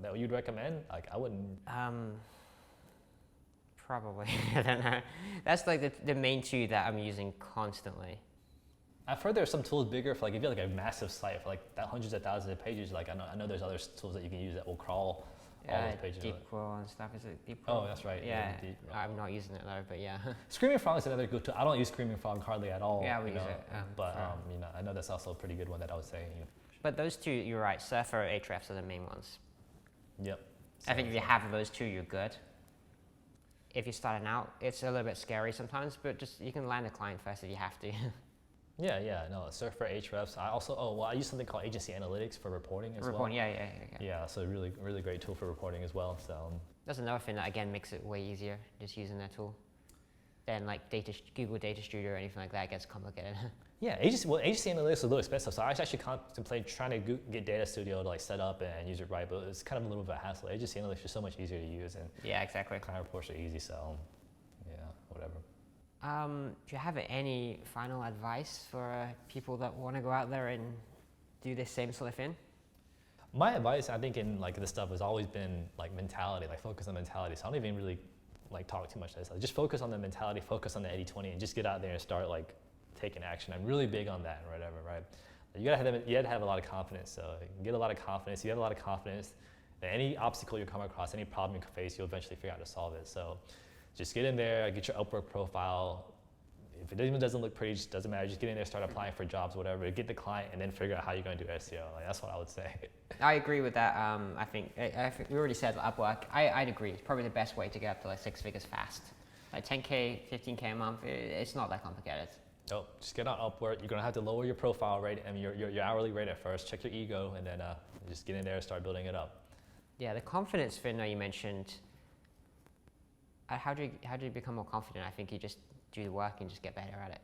that you'd recommend? Like I wouldn't. Probably. I don't know. That's like the main two that I'm using constantly. I've heard there's some tools bigger for like if you have like a massive site for like hundreds of thousands of pages. Like I know there's other tools that you can use that will crawl all those pages. Deep crawl and stuff. Is it deep crawl? Oh, that's right. Yeah, I'm not using it though, but yeah. Screaming Frog is another good tool. I don't use Screaming Frog hardly at all. Yeah, we use it. I know that's also a pretty good one that I would say. But those two, you're right. Surfer, Ahrefs are the main ones. Yep. I think if you have those two, you're good. If you're starting out, it's a little bit scary sometimes, but just you can land a client first if you have to. Yeah, no, Surfer, Ahrefs. I also, I use something called Agency Analytics for reporting as well. Yeah. Yeah, so really, really great tool for reporting as well. So that's another thing that again makes it way easier just using that tool. Then like Google Data Studio or anything like that gets complicated. Yeah, Agency Analytics is a little expensive, so I actually contemplate trying to get Data Studio to like set up and use it right, but it's kind of a little bit of a hassle. Agency Analytics is so much easier to use, and yeah, exactly. Client reports are easy, so yeah, whatever. Do you have any final advice for people that want to go out there and do this same sort of thing? My advice, I think, in like this stuff has always been like mentality, like focus on mentality. So I don't even really like talk too much to this. Just focus on the mentality, focus on the 80-20, and just get out there and start like taking action. I'm really big on that, whatever, right? You gotta have a lot of confidence. So you can get a lot of confidence. You have a lot of confidence that any obstacle you come across, any problem you face, you'll eventually figure out how to solve it. So just get in there, get your UpWork profile. If it even doesn't look pretty, just doesn't matter. Just get in there, start applying for jobs, whatever. Get the client, and then figure out how you're going to do SEO. Like, that's what I would say. I agree with that. I think we already said UpWork. I'd agree. It's probably the best way to get up to like 6 figures fast. Like 10K, 15K a month. It's not that complicated. Oh, just get on UpWork. You're gonna have to lower your profile rate and your hourly rate at first. Check your ego, and then just get in there and start building it up. Yeah, the confidence thing that you mentioned. How do you become more confident? I think you just do the work and just get better at it.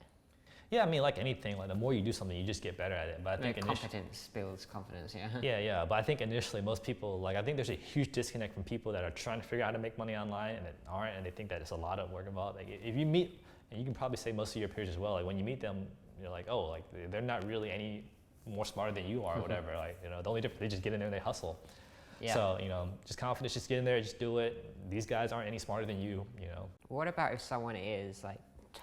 Yeah, I mean, like anything, like the more you do something, you just get better at it. But I think competence builds confidence. Yeah. Yeah. But I think initially, most people I think there's a huge disconnect from people that are trying to figure out how to make money online and aren't, and they think that it's a lot of work involved. Like if you meet, and you can probably say most of your peers as well. Like when you meet them, you're like, oh, like they're not really any more smarter than you are, or whatever. Like the only difference, they just get in there and they hustle. Yeah. So just confidence, just get in there, just do it. These guys aren't any smarter than you. What about if someone is like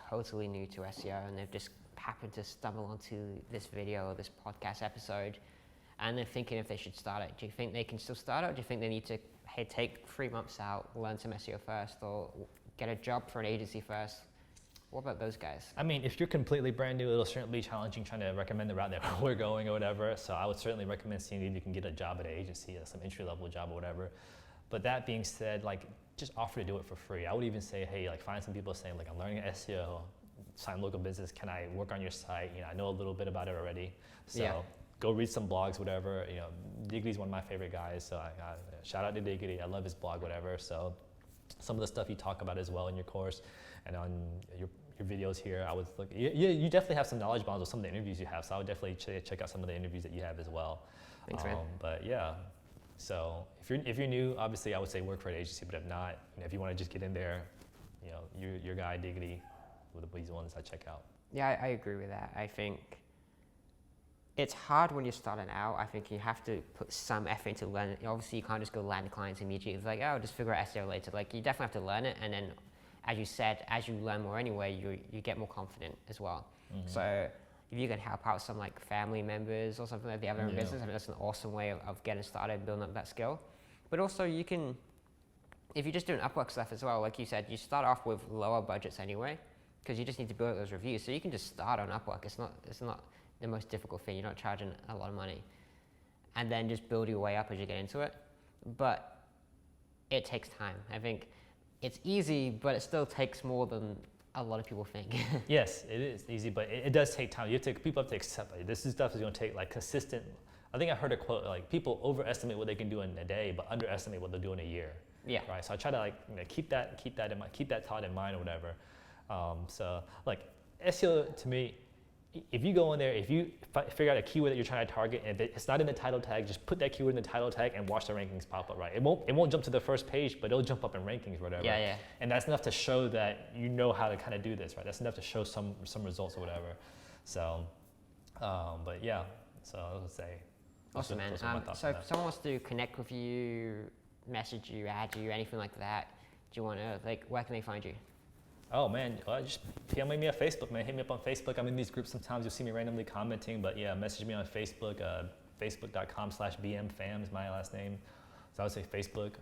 totally new to SEO and they've just happened to stumble onto this video or this podcast episode, and they're thinking if they should start it? Do you think they can still start it, or do you think they need to take 3 months out, learn some SEO first, or get a job for an agency first? What about those guys? I mean, if you're completely brand new, it'll certainly be challenging trying to recommend the route that we're going or whatever. So I would certainly recommend seeing if you can get a job at an agency, some entry-level job or whatever. But that being said, like just offer to do it for free. I would even say, hey, like find some people saying like, I'm learning SEO, sign local business. Can I work on your site? I know a little bit about it already. So go read some blogs, whatever. Diggity's one of my favorite guys. So I shout out to Diggity. I love his blog, whatever. So some of the stuff you talk about as well in your course and on your videos here, I would look. You definitely have some knowledge bombs with some of the interviews you have. So I would definitely check out some of the interviews that you have as well. Thanks, man. But yeah, so if you're new, obviously I would say work for an agency. But if not, if you want to just get in there, your guy Diggity, with these ones I check out. Yeah, I agree with that. I think It's hard when you're starting out. I think you have to put some effort into learning. Obviously, you can't just go land clients immediately. It's like, oh, just figure out SEO later. Like, you definitely have to learn it. And then, as you said, as you learn more anyway, you get more confident as well. So if you can help out some like family members or something like the other in business, I mean, that's an awesome way of getting started, building up that skill. But also you can, if you're just doing UpWork stuff as well, like you said, you start off with lower budgets anyway, because you just need to build those reviews. So you can just start on UpWork. It's not the most difficult thing. You're not charging a lot of money. And then just build your way up as you get into it. But it takes time. I think it's easy, but it still takes more than a lot of people think. Yes, it is easy, but it does take time. People have to accept like, this stuff is going to take like consistent. I think I heard a quote like people overestimate what they can do in a day, but underestimate what they'll do in a year. Yeah. Right. So I try to like keep that in mind, keep that thought in mind or whatever. So like SEO to me, if you go in there, if you figure out a keyword that you're trying to target and it's not in the title tag, just put that keyword in the title tag and watch the rankings pop up, right? It won't jump to the first page, but it'll jump up in rankings or whatever. Yeah. And that's enough to show that you know how to kind of do this, right? That's enough to show some results or whatever. So, but yeah, so I would say. Awesome, man. So if someone wants to connect with you, message you, add you, anything like that, do you want to, like, where can they find you? Oh man, just PM me on Facebook, man. Hit me up on Facebook. I'm in these groups sometimes. You'll see me randomly commenting, but yeah, message me on Facebook. Facebook.com/BMPham is my last name. So I would say Facebook.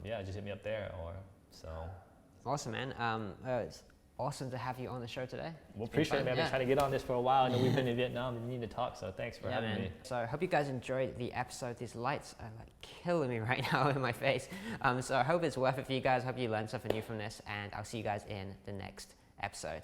Yeah, just hit me up there. Awesome, man. It's awesome to have you on the show today. Well, appreciate it, man. I've been trying to get on this for a while. I know we've been in Vietnam and we need to talk, so thanks for having me. So I hope you guys enjoyed the episode. These lights are like killing me right now in my face. So I hope it's worth it for you guys. I hope you learned something new from this, and I'll see you guys in the next episode.